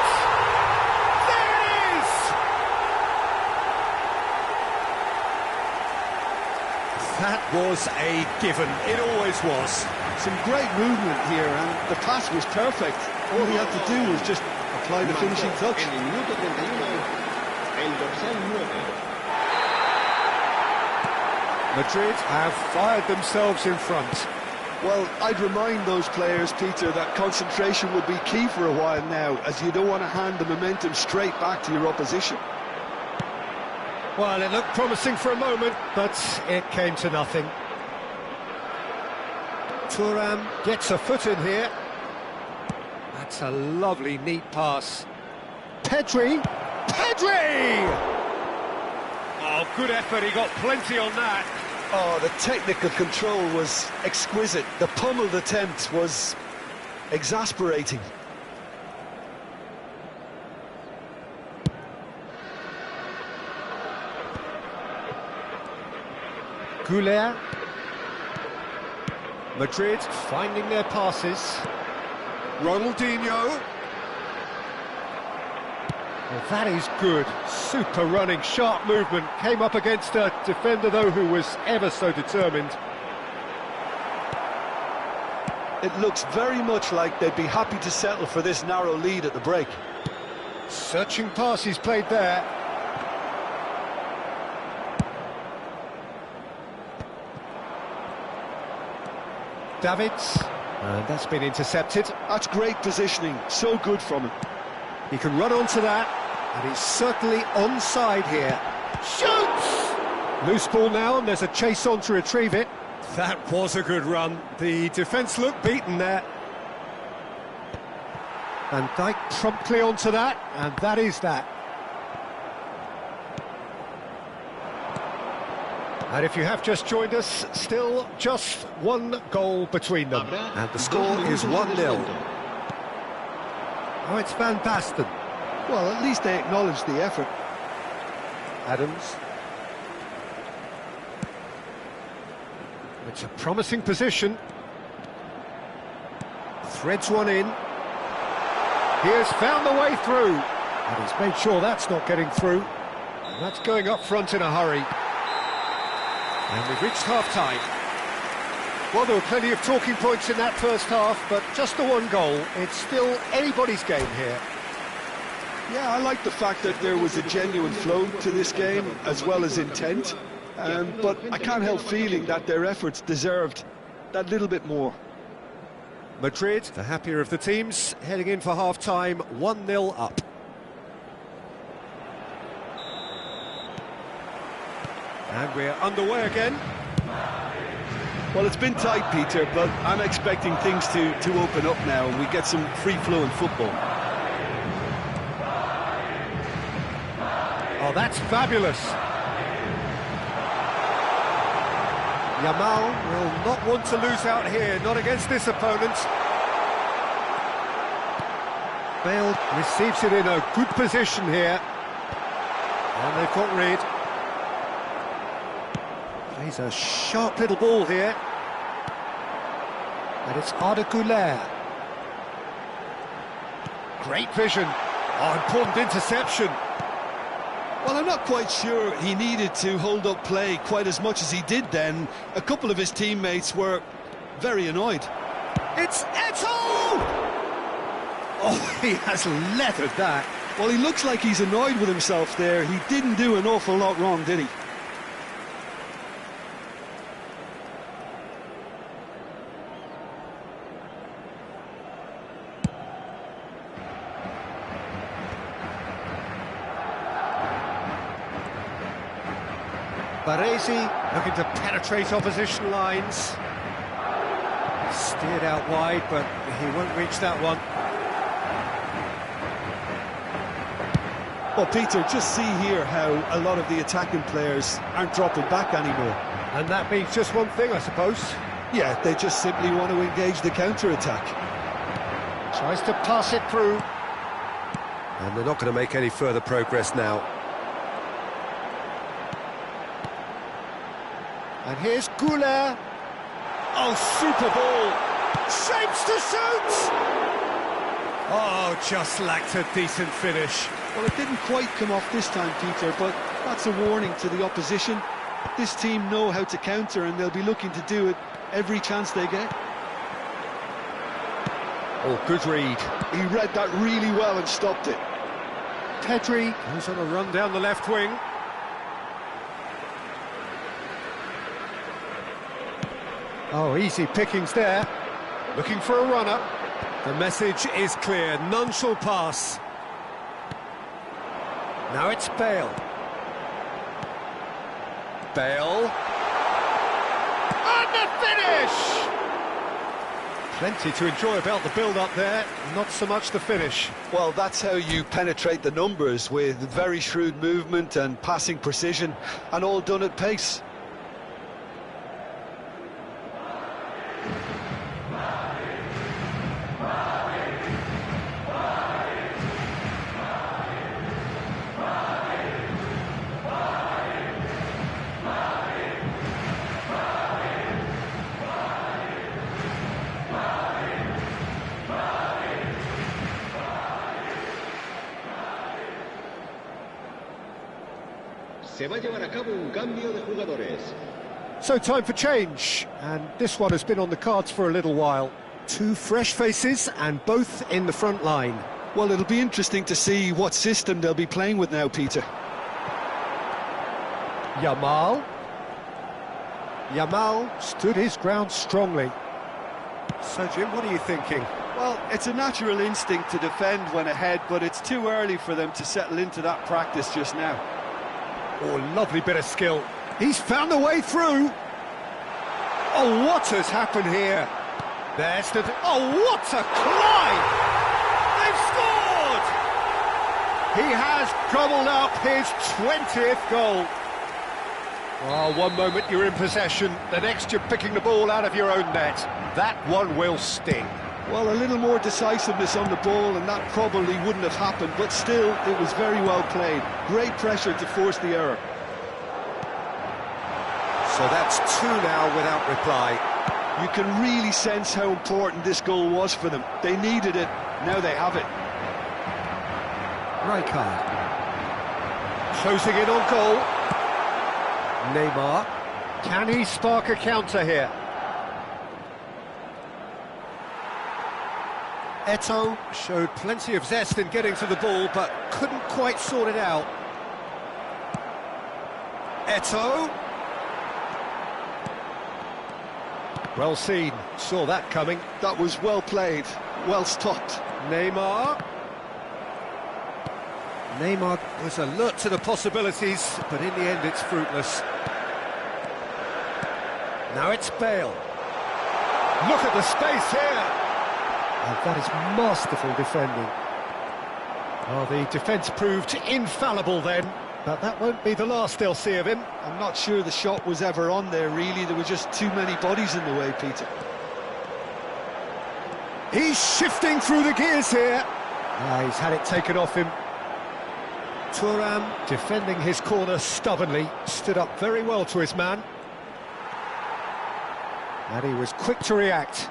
There it is! That was a given. It always was. Some great movement here, and the pass was perfect. All he had to do was just apply the finishing touch. En el minuto 31, el dorsal 9. Madrid have fired themselves in front. Well, I'd remind those players, Peter, that concentration would be key for a while now, as you don't want to hand the momentum straight back to your opposition. Well, it looked promising for a moment, but it came to nothing. Thuram gets a foot in here. That's a lovely, neat pass. Pedri! Pedri! Oh, good effort, he got plenty on that. Oh, the technical control was exquisite. The pummeled attempt was exasperating. Goulet. Madrid finding their passes. Ronaldinho. Well, that is good. Super running, sharp movement. Came up against a defender, though, who was ever so determined. It looks very much like they'd be happy to settle for this narrow lead at the break. Searching passes played there. Davids. And that's been intercepted. That's great positioning. So good from him. He can run onto that, and he's certainly onside here. Shoots! Loose ball now, and there's a chase on to retrieve it. That was a good run. The defence looked beaten there. Van Dijk promptly onto that, and that is that. And if you have just joined us, still just one goal between them. And the score is 1-0. Oh, it's Van Basten. Well, at least they acknowledged the effort. Adams. It's a promising position. Threads one in. He has found the way through. And he's made sure that's not getting through. And that's going up front in a hurry. And we've reached half-time. Well, there were plenty of talking points in that first half, but just the one goal. It's still anybody's game here. Yeah, I like the fact that there was a genuine flow to this game, as well as intent. But I can't help feeling that their efforts deserved that little bit more. Madrid, the happier of the teams, heading in for half-time, 1-0 up. And we're underway again. Well, it's been tight, Peter, but I'm expecting things to open up now and we get some free-flowing football. Oh, that's fabulous. Yamal will not want to lose out here, not against this opponent. Bale receives it in a good position here. And they've got rid. Plays a sharp little ball here. And it's Arda Güler. Great vision. Oh, important interception. Well, I'm not quite sure he needed to hold up play quite as much as he did then. A couple of his teammates were very annoyed. It's Eto'o! Oh, he has leathered that. Well, he looks like he's annoyed with himself there. He didn't do an awful lot wrong, did he? Baresi looking to penetrate opposition lines. Steered out wide, but he won't reach that one. Well, Peter, just see here how a lot of the attacking players aren't dropping back anymore. And that means just one thing, I suppose. Yeah, they just simply want to engage the counter-attack. Tries to pass it through. And they're not going to make any further progress now. And here's Güler. Oh, super ball. Shapes to shoot! Oh, just lacked a decent finish. Well, it didn't quite come off this time, Peter, but that's a warning to the opposition. This team know how to counter, and they'll be looking to do it every chance they get. Oh, good read. He read that really well and stopped it. Pedri goes on a run down the left wing. Oh, easy pickings there. Looking for a runner. The message is clear, none shall pass. Now it's Bale. Bale. And the finish! Plenty to enjoy about the build-up there, not so much the finish. Well, that's how you penetrate the numbers, with very shrewd movement and passing precision, and all done at pace. Se va a llevar a cabo un cambio de jugadores. So time for change, and this one has been on the cards for a little while. Two fresh faces, and both in the front line. Well, it'll be interesting to see what system they'll be playing with now, Peter. Yamal. Yamal stood his ground strongly. So, Jim, what are you thinking? Well, it's a natural instinct to defend when ahead, but it's too early for them to settle into that practice just now. Oh, lovely bit of skill. He's found a way through. Oh, what has happened here? There's the... Oh, what a climb! They've scored! He has gobbled up his 20th goal. Oh, one moment you're in possession, the next you're picking the ball out of your own net. That one will sting. Well, a little more decisiveness on the ball, and that probably wouldn't have happened, but still, it was very well played. Great pressure to force the error. So that's two now without reply. You can really sense how important this goal was for them. They needed it, now they have it. Rijkaard. Closing in on goal. Neymar. Can he spark a counter here? Eto'o showed plenty of zest in getting to the ball, but couldn't quite sort it out. Eto'o. Well seen, saw that coming. That was well played, well stopped. Neymar. Neymar was alert to the possibilities, but in the end it's fruitless. Now it's Bale. Look at the space here! And that is masterful defending. Oh, the defence proved infallible then, but that won't be the last they'll see of him. I'm not sure the shot was ever on there, really. There were just too many bodies in the way, Peter. He's shifting through the gears here. He's had it taken off him. Thuram, defending his corner stubbornly, stood up very well to his man. And he was quick to react.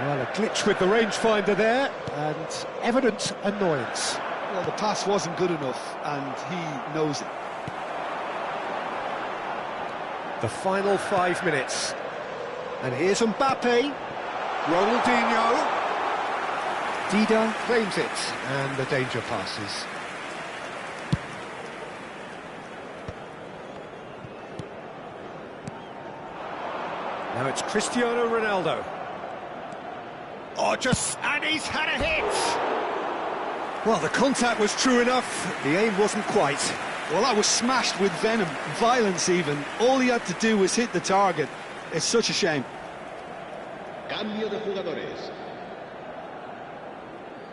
Well, a glitch with the rangefinder there, and evident annoyance. Well, the pass wasn't good enough, and he knows it. The final 5 minutes. And here's Mbappe. Ronaldinho. Dida claims it, and the danger passes. Now it's Cristiano Ronaldo. Oh, and he's had a hit! Well, the contact was true enough, the aim wasn't quite. Well, that was smashed with venom, violence even. All he had to do was hit the target. It's such a shame. Cambio de jugadores.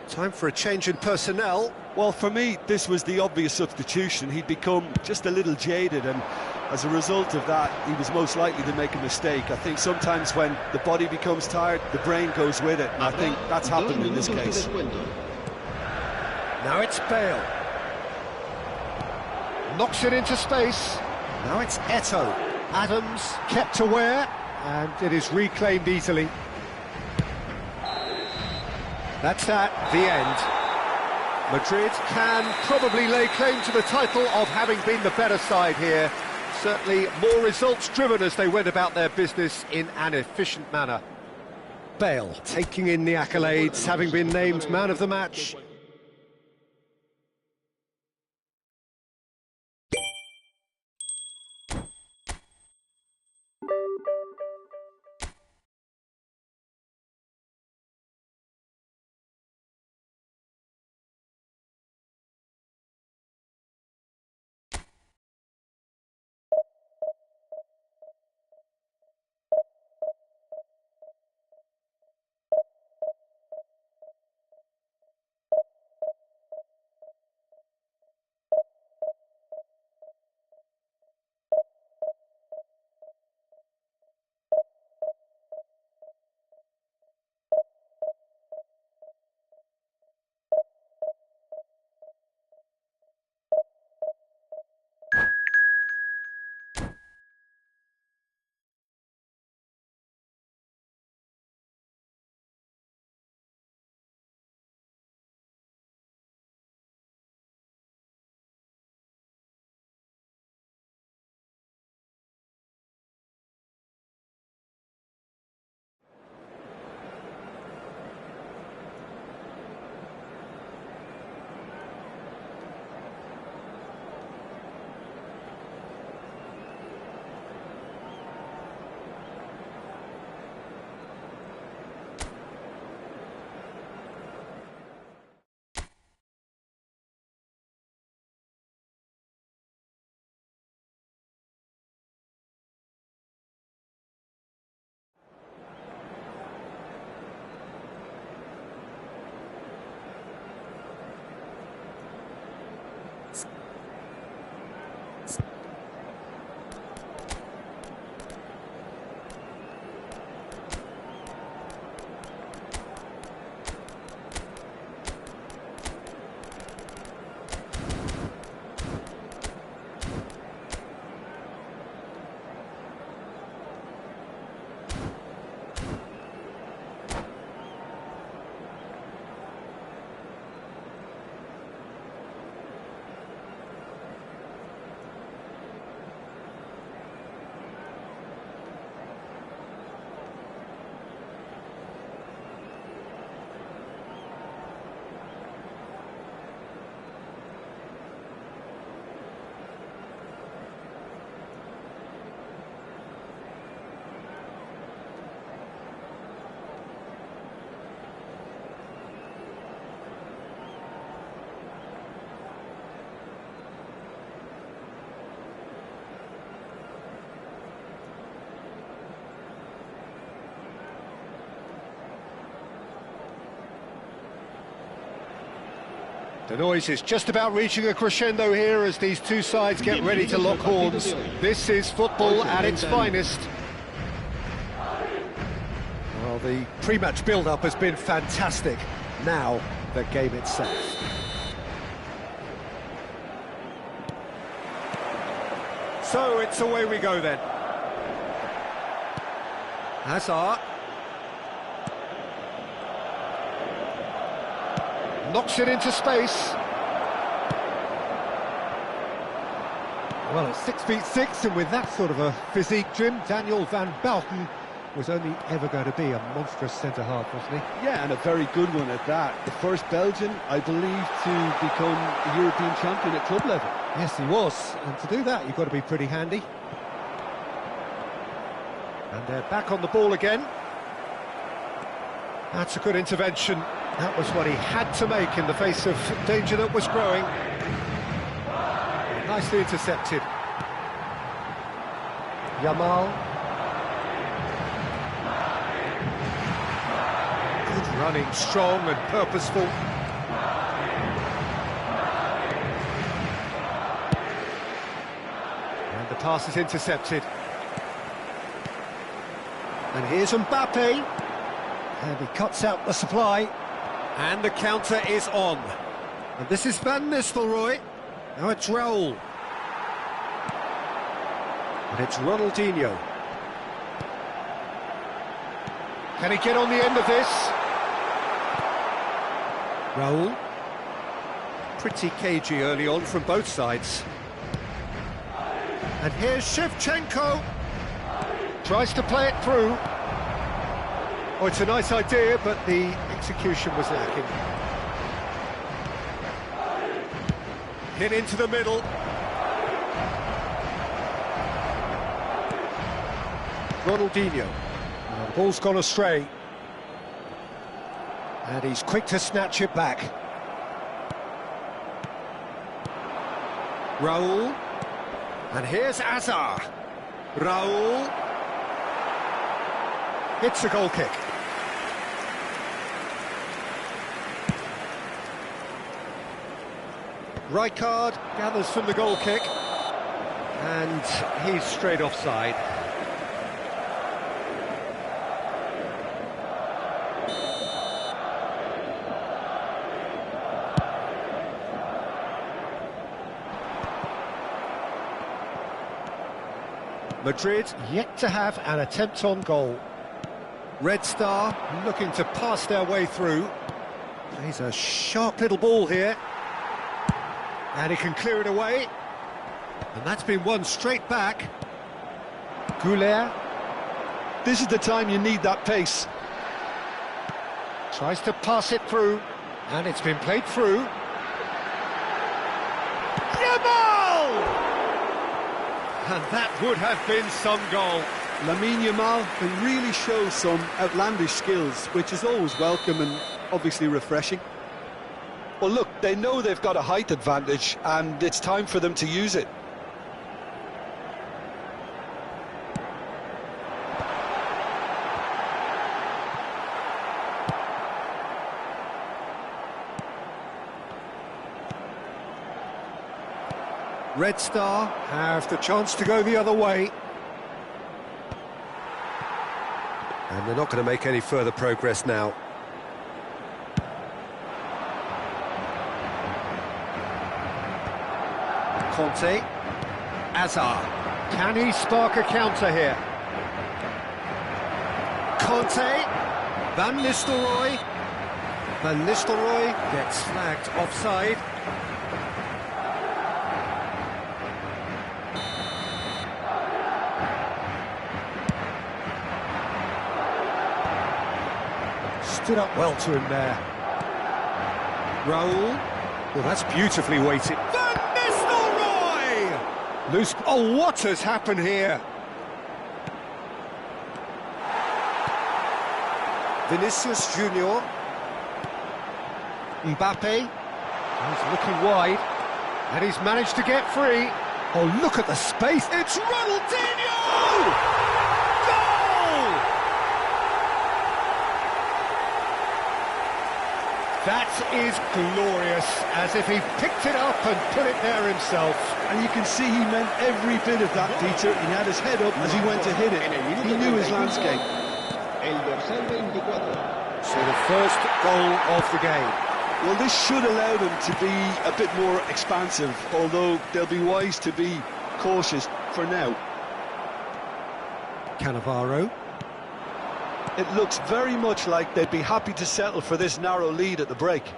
Time for a change in personnel. Well, for me, this was the obvious substitution. He'd become just a little jaded, and as a result of that, he was most likely to make a mistake. I think sometimes when the body becomes tired, the brain goes with it, and I think that's happened in this case. Now it's Bale. Knocks it into space. Now it's Eto'o. Adams kept aware, and it is reclaimed easily. That's at the end. Madrid can probably lay claim to the title of having been the better side here. Certainly more results-driven as they went about their business in an efficient manner. Bale taking in the accolades, having been named man of the match. The noise is just about reaching a crescendo here as these two sides get ready to lock horns. This is football at its finest. Well, the pre-match build-up has been fantastic. Now, the game itself. So, it's away we go then. Hazard. Knocks it into space. Well, at 6'6", and with that sort of a physique, Jim, Daniel van Bouten was only ever going to be a monstrous centre-half, wasn't he? Yeah, and a very good one at that. The first Belgian, I believe, to become a European champion at club level. Yes, he was, and to do that, you've got to be pretty handy. And they're back on the ball again. That's a good intervention. That was what he had to make in the face of danger that was growing. Nicely intercepted. Yamal. Good running, strong and purposeful. And the pass is intercepted. And here's Mbappe. And he cuts out the supply. And the counter is on. And this is Van Nistelrooy. Now it's Raul. And it's Ronaldinho. Can he get on the end of this? Raul. Pretty cagey early on from both sides. And here's Shevchenko. Tries to play it through. Oh, it's a nice idea, but the execution was lacking. Hit into the middle. Ronaldinho. The ball's gone astray. And he's quick to snatch it back. Raul. And here's Azar. Raul. It's a goal kick. Rijkaard gathers from the goal kick. And he's straight offside. Madrid yet to have an attempt on goal. Red Star looking to pass their way through. He's a sharp little ball here. And he can clear it away. And that's been won straight back. Goulet. This is the time you need that pace. Tries to pass it through. And it's been played through. And that would have been some goal. Lamine Yamal can really show some outlandish skills, which is always welcome and obviously refreshing. Well, look, they know they've got a height advantage, and it's time for them to use it. Red Star have the chance to go the other way. And they're not going to make any further progress now. Conte. Azar. Can he spark a counter here? Conte. Van Nistelrooy. Van Nistelrooy gets flagged offside. Stood up well to him there. Raul. Well, that's beautifully weighted. Van Nistelrooy! Loose. Oh, what has happened here? Vinicius Junior. Mbappe. He's looking wide. And he's managed to get free. Oh, look at the space. It's Ronaldinho! That is glorious, as if he picked it up and put it there himself. And you can see he meant every bit of that, Peter. He had his head up as he went to hit it. He knew his landscape. El dorsal 24. So the first goal of the game. Well, this should allow them to be a bit more expansive, although they'll be wise to be cautious for now. Cannavaro. It looks very much like they'd be happy to settle for this narrow lead at the break.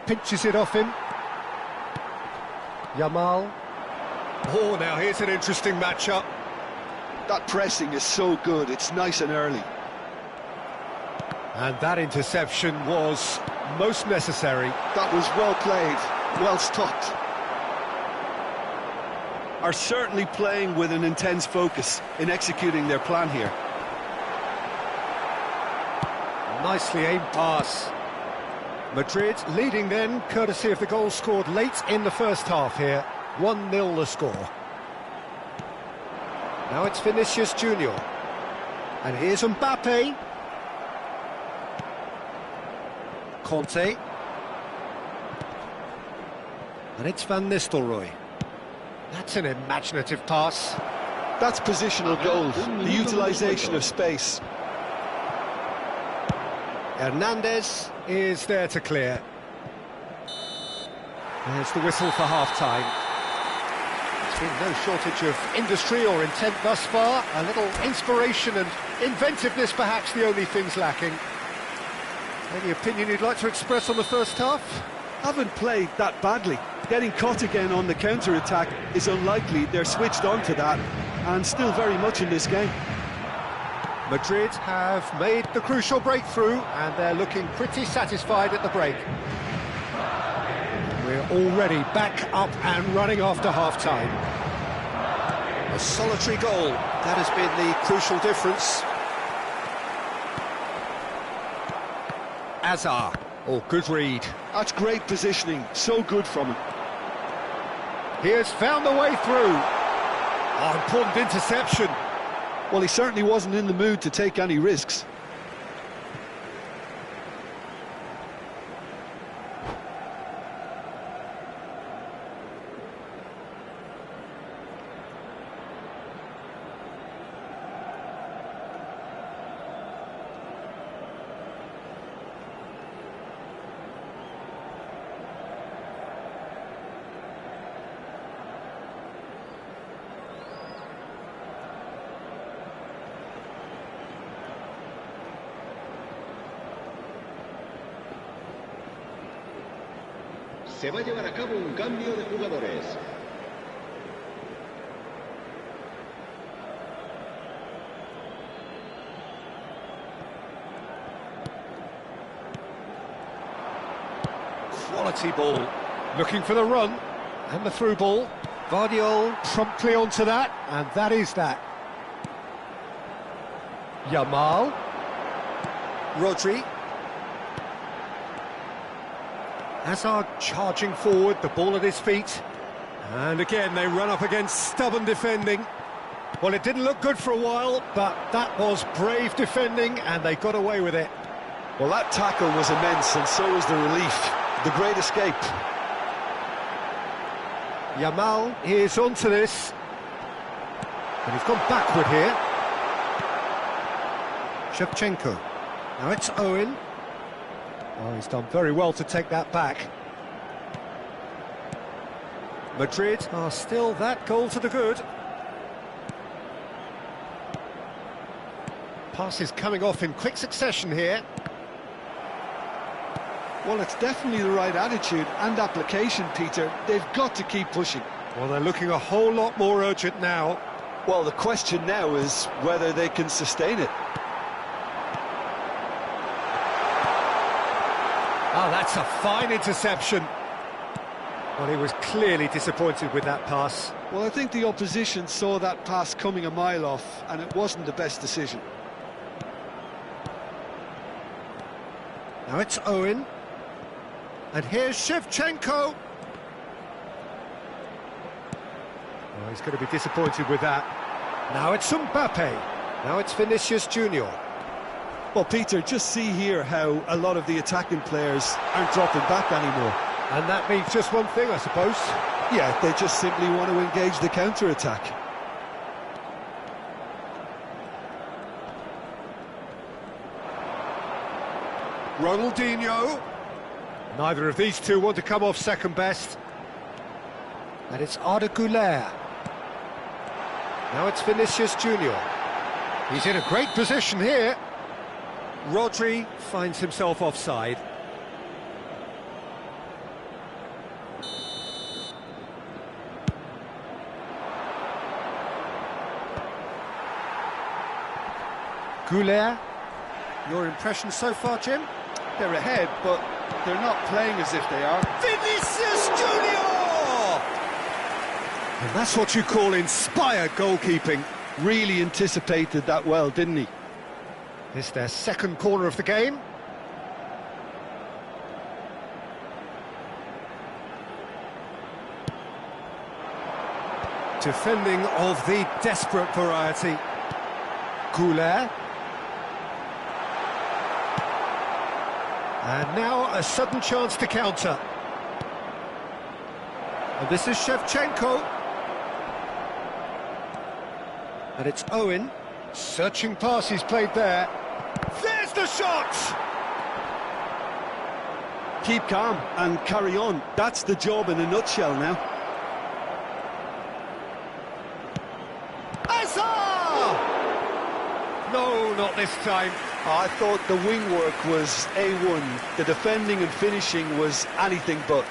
Pinches it off him. Yamal. Oh, now here's an interesting matchup. That pressing is so good, it's nice and early. And that interception was most necessary. That was well played, well stopped. Are certainly playing with an intense focus in executing their plan here. Nicely aimed pass. Madrid leading then, courtesy of the goal scored late in the first half here. 1-0 the score. Now it's Vinicius Junior. And here's Mbappe. Conte. And it's Van Nistelrooy. That's an imaginative pass. That's positional gold, the utilisation of space. Hernandez is there to clear. There's the whistle for half-time. There's been no shortage of industry or intent thus far. A little inspiration and inventiveness, perhaps the only things lacking. Any opinion you'd like to express on the first half? Haven't played that badly. Getting caught again on the counter-attack is unlikely. They're switched on to that and still very much in this game. Madrid have made the crucial breakthrough and they're looking pretty satisfied at the break. We're already back up and running after half-time. A solitary goal, that has been the crucial difference. Azar, oh, good read. That's great positioning, so good from him. He has found the way through. Oh, important interception. Well, he certainly wasn't in the mood to take any risks. Se va a llevar a cabo un cambio de jugadores. Quality ball. Looking for the run. And the through ball. Vardiol promptly onto that. And that is that. Yamal. Rodri. Hazard charging forward, the ball at his feet. And again, they run up against stubborn defending. Well, it didn't look good for a while, but that was brave defending, and they got away with it. Well, that tackle was immense, and so was the relief. The great escape. Yamal is onto this. And he's gone backward here. Shevchenko. Now it's Owen. Oh, he's done very well to take that back. Madrid are still that goal to the good. Passes coming off in quick succession here. Well, it's definitely the right attitude and application, Peter. They've got to keep pushing. Well, they're looking a whole lot more urgent now. Well, the question now is whether they can sustain it. Oh, that's a fine interception. Well, he was clearly disappointed with that pass. Well, I think the opposition saw that pass coming a mile off, and it wasn't the best decision. Now it's Owen. And here's Shevchenko. Oh, he's going to be disappointed with that. Now it's Mbappe. Now it's Vinicius Junior. Well, Peter, just see here how a lot of the attacking players aren't dropping back anymore. And that means just one thing, I suppose. Yeah, they just simply want to engage the counter-attack. Ronaldinho. Neither of these two want to come off second best. And it's Arda Güler. Now it's Vinicius Junior. He's in a great position here. Rodri finds himself offside. Güler, your impression so far, Jim? They're ahead, but they're not playing as if they are. Vinicius Junior! And that's what you call inspired goalkeeping. Really anticipated that well, didn't he? It's their second corner of the game. Defending of the desperate variety. Güler. And now a sudden chance to counter. And this is Shevchenko. And it's Owen. Searching pass he's played there. There's the shot! Keep calm and carry on. That's the job in a nutshell now. Azar! No, not this time. I thought the wing work was A1. The defending and finishing was anything but.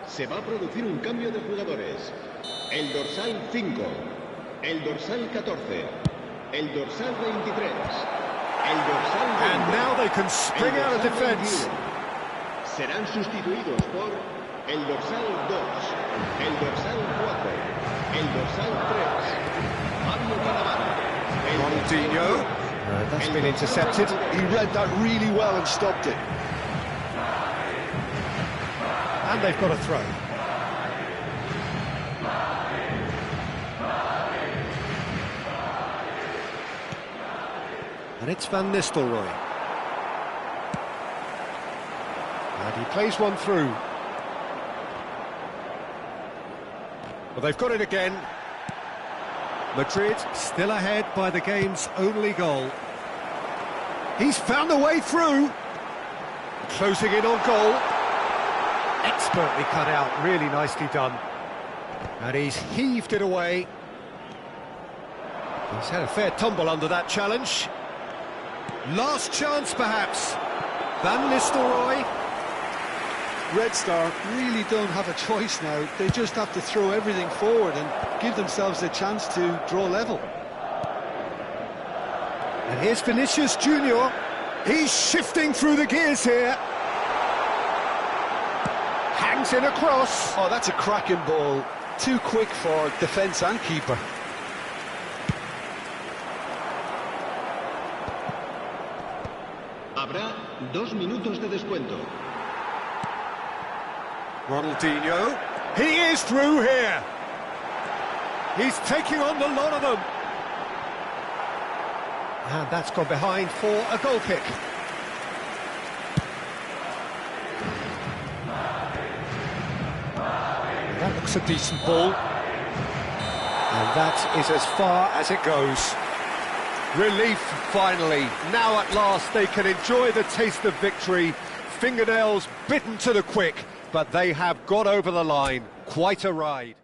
Se va a producir un cambio de jugadores. El dorsal 5, el dorsal 14, el dorsal 23, el dorsal 20. And now they can spring out of defence. Serán sustituidos por el dorsal 2, el dorsal 4, el dorsal 3, Fabio Cannavaro, Ronaldinho. That's been intercepted. He read that really well and stopped it. And they've got a throw. And it's Van Nistelrooy. And he plays one through. Well, they've got it again. Madrid still ahead by the game's only goal. He's found a way through. Closing in on goal. Expertly cut out, really nicely done. And he's heaved it away. He's had a fair tumble under that challenge. Last chance, perhaps. Van Nistelrooy. Red Star really don't have a choice now. They just have to throw everything forward and give themselves a chance to draw level. And here's Vinicius Junior. He's shifting through the gears here. Hangs in a cross. Oh, that's a cracking ball. Too quick for defence and keeper. Habrá 2 minutos de descuento. Ronaldinho. He is through here. He's taking on the lot of them. And that's gone behind for a goal kick. That looks a decent ball. And that is as far as it goes. Relief, finally. Now at last they can enjoy the taste of victory. Fingernails bitten to the quick, but they have got over the line. Quite a ride.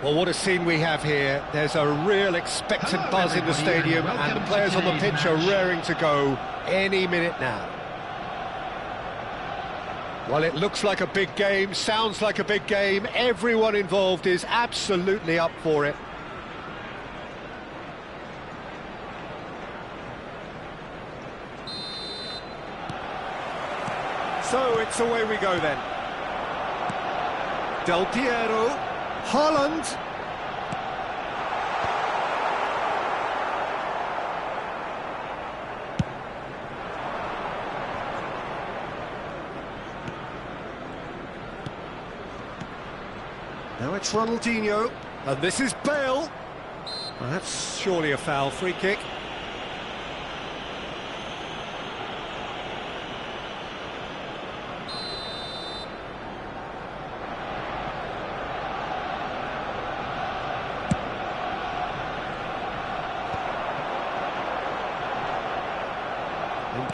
Well, what a scene we have here. There's a real expectant buzz in the stadium, and the players on the pitch are raring to go any minute now. Well, it looks like a big game, sounds like a big game. Everyone involved is absolutely up for it. So it's away we go then. Del Piero, Haaland. Now it's Ronaldinho, and this is Bale. Well, that's surely a foul, free kick.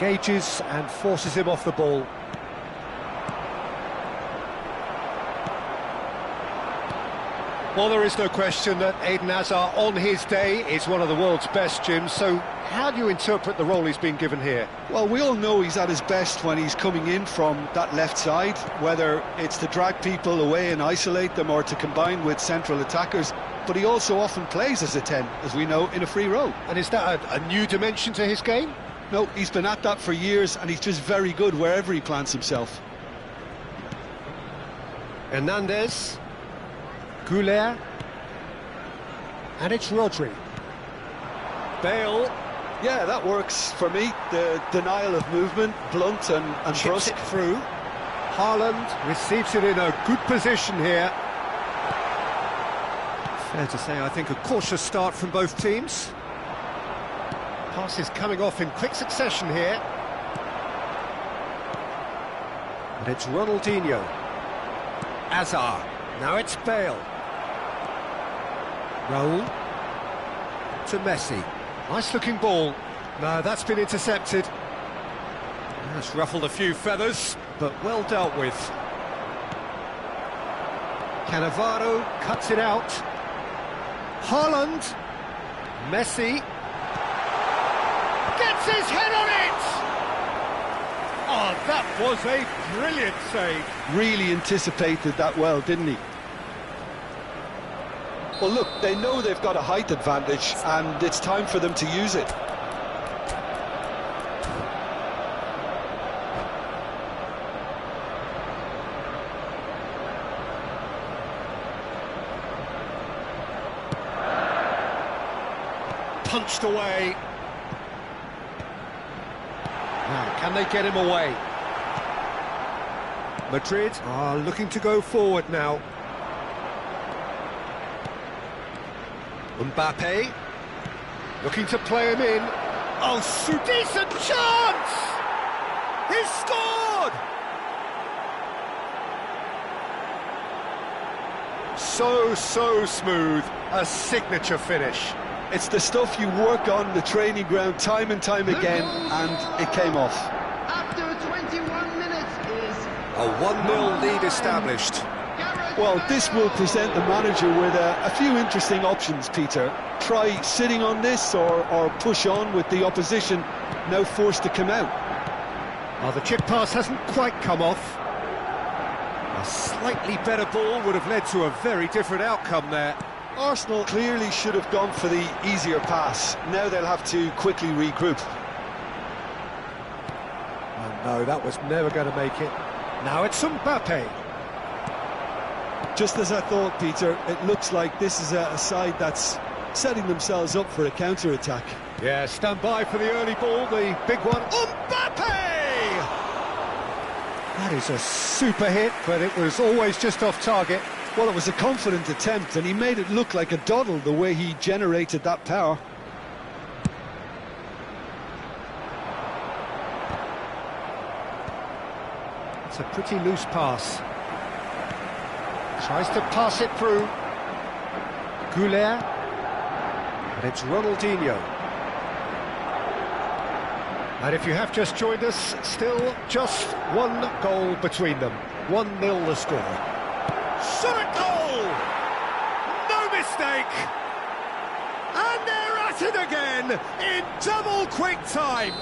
Engages and forces him off the ball. Well, there is no question that Eden Hazard, on his day, is one of the world's best, Jim. So how do you interpret the role he's been given here? Well, we all know he's at his best when he's coming in from that left side, whether it's to drag people away and isolate them or to combine with central attackers. But he also often plays as a 10, as we know, in a free role. And is that a new dimension to his game? No, he's been at that for years, and he's just very good wherever he plants himself. Hernandez, Goulet, and it's Rodri. Bale. Yeah, that works for me. The denial of movement, blunt and brusque. It through. Haaland receives it in a good position here. Fair to say, I think a cautious start from both teams. Passes coming off in quick succession here. And it's Ronaldinho. Hazard. Now it's Bale. Raul. To Messi. Nice looking ball. No, that's been intercepted. That's ruffled a few feathers, but well dealt with. Cannavaro cuts it out. Haaland. Messi. Gets his head on it! Oh, that was a brilliant save. Really anticipated that well, didn't he? Well, look, they know they've got a height advantage, and it's time for them to use it. Punched away. Now, can they get him away? Madrid are looking to go forward now. Mbappe looking to play him in. Oh, decent chance! He's scored! So smooth, a signature finish. It's the stuff you work on the training ground time and time again, and it came off. After 21 minutes is A 1-0 lead established. Well, this will present the manager with a few interesting options, Peter. Try sitting on this or push on with the opposition now forced to come out. Well, the chip pass hasn't quite come off. A slightly better ball would have led to a very different outcome there. Arsenal clearly should have gone for the easier pass. Now they'll have to quickly regroup. Oh no, that was never going to make it. Now it's Mbappe. Just as I thought, Peter, it looks like this is a side that's setting themselves up for a counter-attack. Yeah, stand by for the early ball, the big one. Mbappe! That is a super hit, but it was always just off target. Well, it was a confident attempt, and he made it look like a doddle the way he generated that power. It's a pretty loose pass. Tries to pass it through. Goulet. And it's Ronaldinho. And if you have just joined us, still just one goal between them. 1-0 the score. Shot at goal! No mistake. And they're at it again, in double quick time.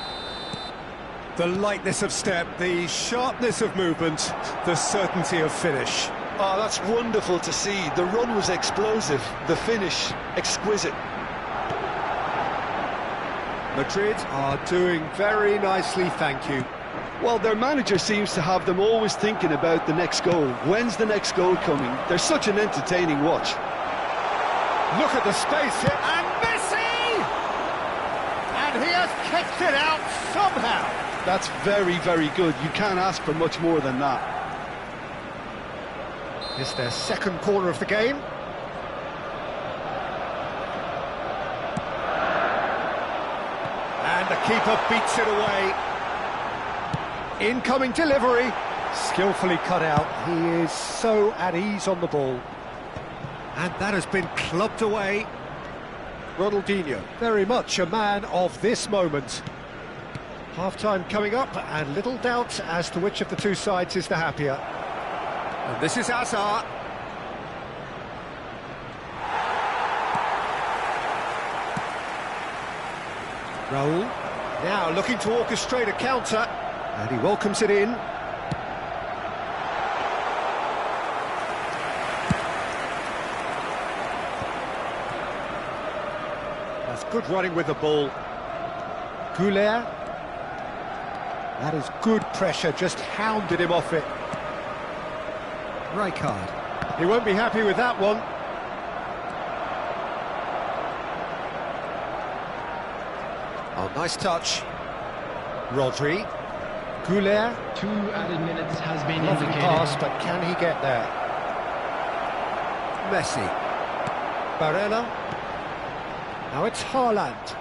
The lightness of step, the sharpness of movement, the certainty of finish. Oh, that's wonderful to see. The run was explosive, the finish exquisite. Madrid are doing very nicely, thank you. Well, their manager seems to have them always thinking about the next goal. When's the next goal coming? They're such an entertaining watch. Look at the space here, and Messi! And he has kicked it out somehow. That's very, very good. You can't ask for much more than that. It's their second corner of the game. And the keeper beats it away. Incoming delivery, skillfully cut out. He is so at ease on the ball. And that has been clubbed away. Ronaldinho, very much a man of this moment. Half-time coming up, and little doubt as to which of the two sides is the happier. And this is Hazard. Raul, now looking to orchestrate a counter, and he welcomes it in. That's good running with the ball. Goulet. That is good pressure, just hounded him off it. Rijkaard. He won't be happy with that one. Oh, nice touch. Rodri. Goulet. 2 added minutes has been Lovely indicated. pass, but can he get there? Messi. Barella. Now it's Haaland.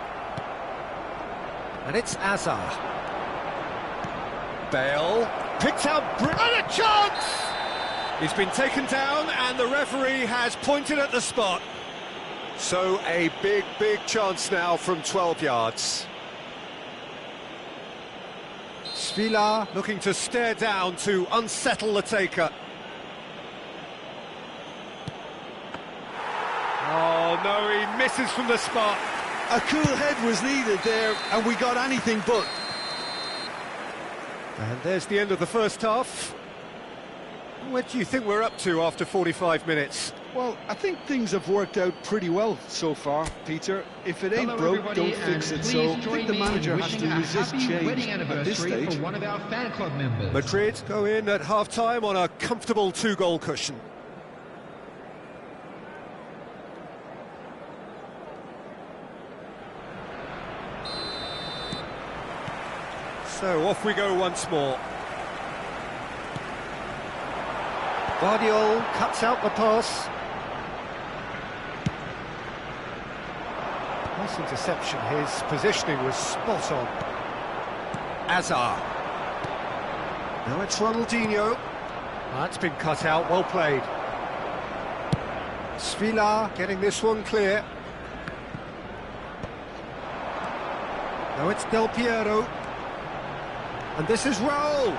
And it's Hazard. Bale. Picked out... And a chance! He's been taken down, and the referee has pointed at the spot. So a big, big chance now from 12 yards. Svila looking to stare down to unsettle the taker. Oh no, he misses from the spot. A cool head was needed there, and we got anything but. And there's the end of the first half. What do you think we're up to after 45 minutes? Well, I think things have worked out pretty well so far, Peter. If it ain't Hello, broke, everybody, don't fix and it. So I please join think the me in manager has wishing to a resist happy change wedding at this anniversary stage. for one of our fan club members. Madrid go in at half-time on a comfortable 2-goal cushion. So off we go once more. Guardiola cuts out the pass. Nice interception, his positioning was spot on. Hazard. Now it's Ronaldinho. That's been cut out, well played. Svila getting this one clear. Now it's Del Piero. And this is Raul.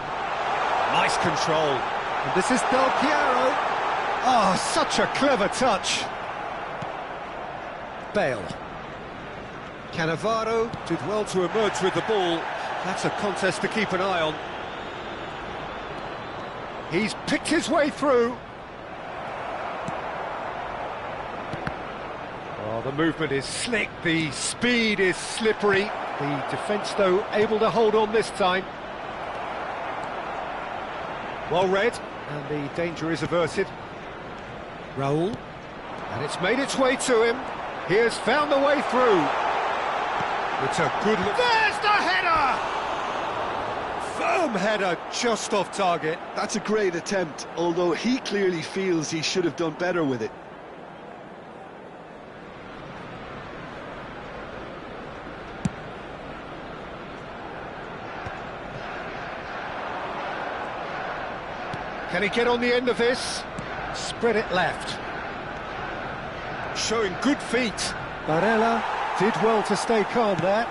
Nice control. And this is Del Piero. Oh, such a clever touch. Bale. Cannavaro did well to emerge with the ball. That's a contest to keep an eye on. He's picked his way through. Oh, the movement is slick, the speed is slippery. The defence, though, able to hold on this time. Well read, and the danger is averted. Raul, and it's made its way to him. He has found the way through. It's a good look. There's the header! Firm header, just off target. That's a great attempt, although he clearly feels he should have done better with it. Can he get on the end of this? Spread it left. Showing good feet. Barella did well to stay calm there.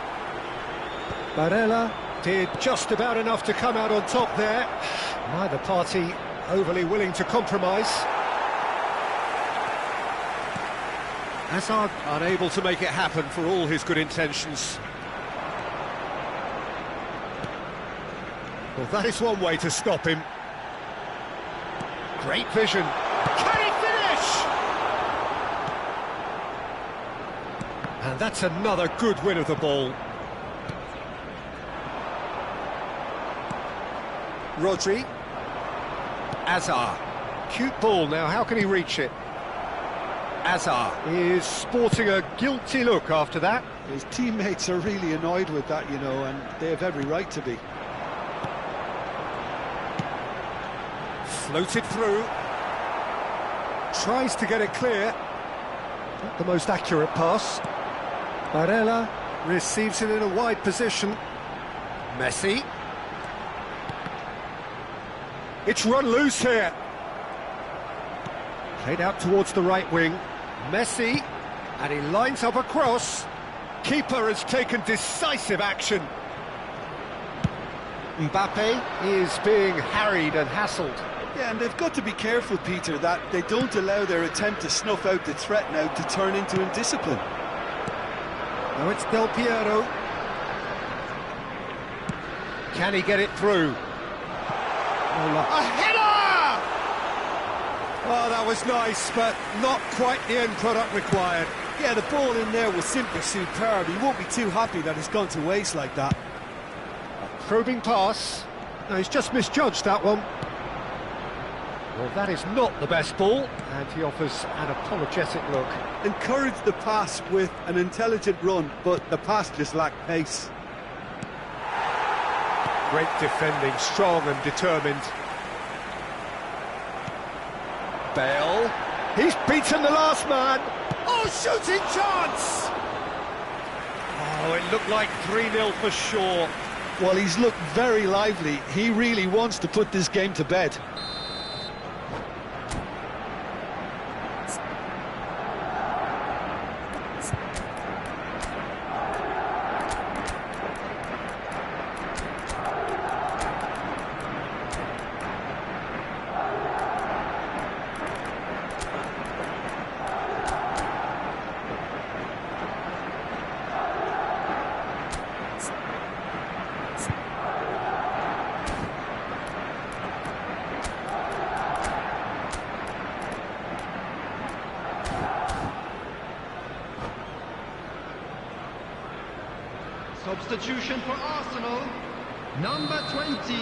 Barella did just about enough to come out on top there. Neither party overly willing to compromise. Hazard unable to make it happen for all his good intentions. Well, that is one way to stop him. Great vision. Can he finish? And that's another good win of the ball. Rodri. Hazard. Cute ball now, how can he reach it? Hazard is sporting a guilty look after that. His teammates are really annoyed with that, you know, and they have every right to be. Floated through. Tries to get it clear. Not the most accurate pass. Barella receives it in a wide position. Messi. It's run loose here. Played out towards the right wing. Messi, and he lines up a cross. Keeper has taken decisive action. Mbappe is being harried and hassled. Yeah, and they've got to be careful, Peter, that they don't allow their attempt to snuff out the threat now to turn into indiscipline. Now it's Del Piero. Can he get it through? No luck. A header! Oh, that was nice, but not quite the end product required. Yeah, the ball in there was simply superb. He won't be too happy that it's gone to waste like that. A probing pass. No, he's just misjudged that one. Well, that is not the best ball, and he offers an apologetic look. Encourage the pass with an intelligent run, but the pass just lacked pace. Great defending, strong and determined. Bale. He's beaten the last man. Oh, shooting chance! Oh, it looked like 3-0 for sure. Well, he's looked very lively. He really wants to put this game to bed. Substitution for Arsenal. Number 20,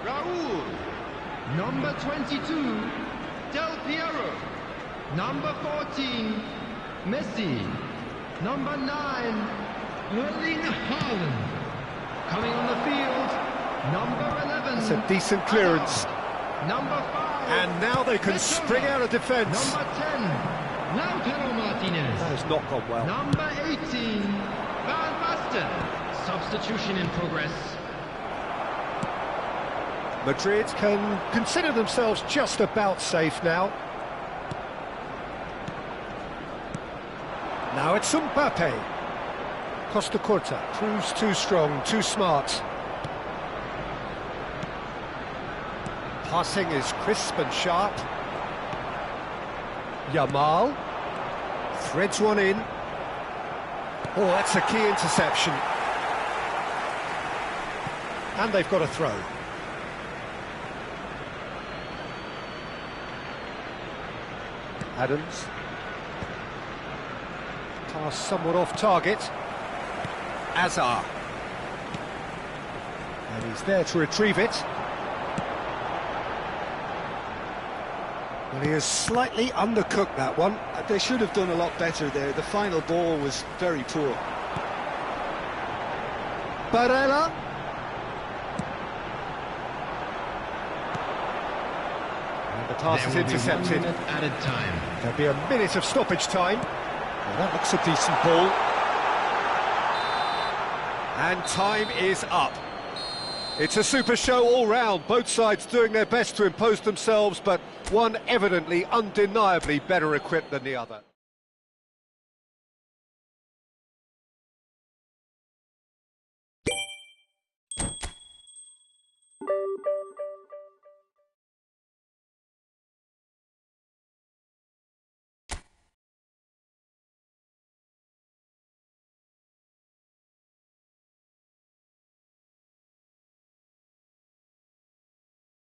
Raul. Number 22, Del Piero. Number 14, Messi. Number 9, Erling Haaland. Coming on the field, number 11. That's a decent clearance. Number 5. And now they can spring out of defence. Number 10, Lautaro Martinez. That has not gone well. Number 18, Van Basten. Substitution in progress. Madrid can consider themselves just about safe now. Now it's Mbappe. Costa Curta proves too strong, too smart. Passing is crisp and sharp. Yamal threads one in. Oh, that's a key interception. And they've got a throw. Adams. Pass somewhat off target. Hazard. And he's there to retrieve it. Well, he has slightly undercooked that one. They should have done a lot better there. The final ball was very poor. Barella. And the pass is intercepted. 1 minute added time. There'll be a minute of stoppage time. Well, that looks a decent ball. And time is up. It's a super show all round, both sides doing their best to impose themselves, but one evidently, undeniably better equipped than the other.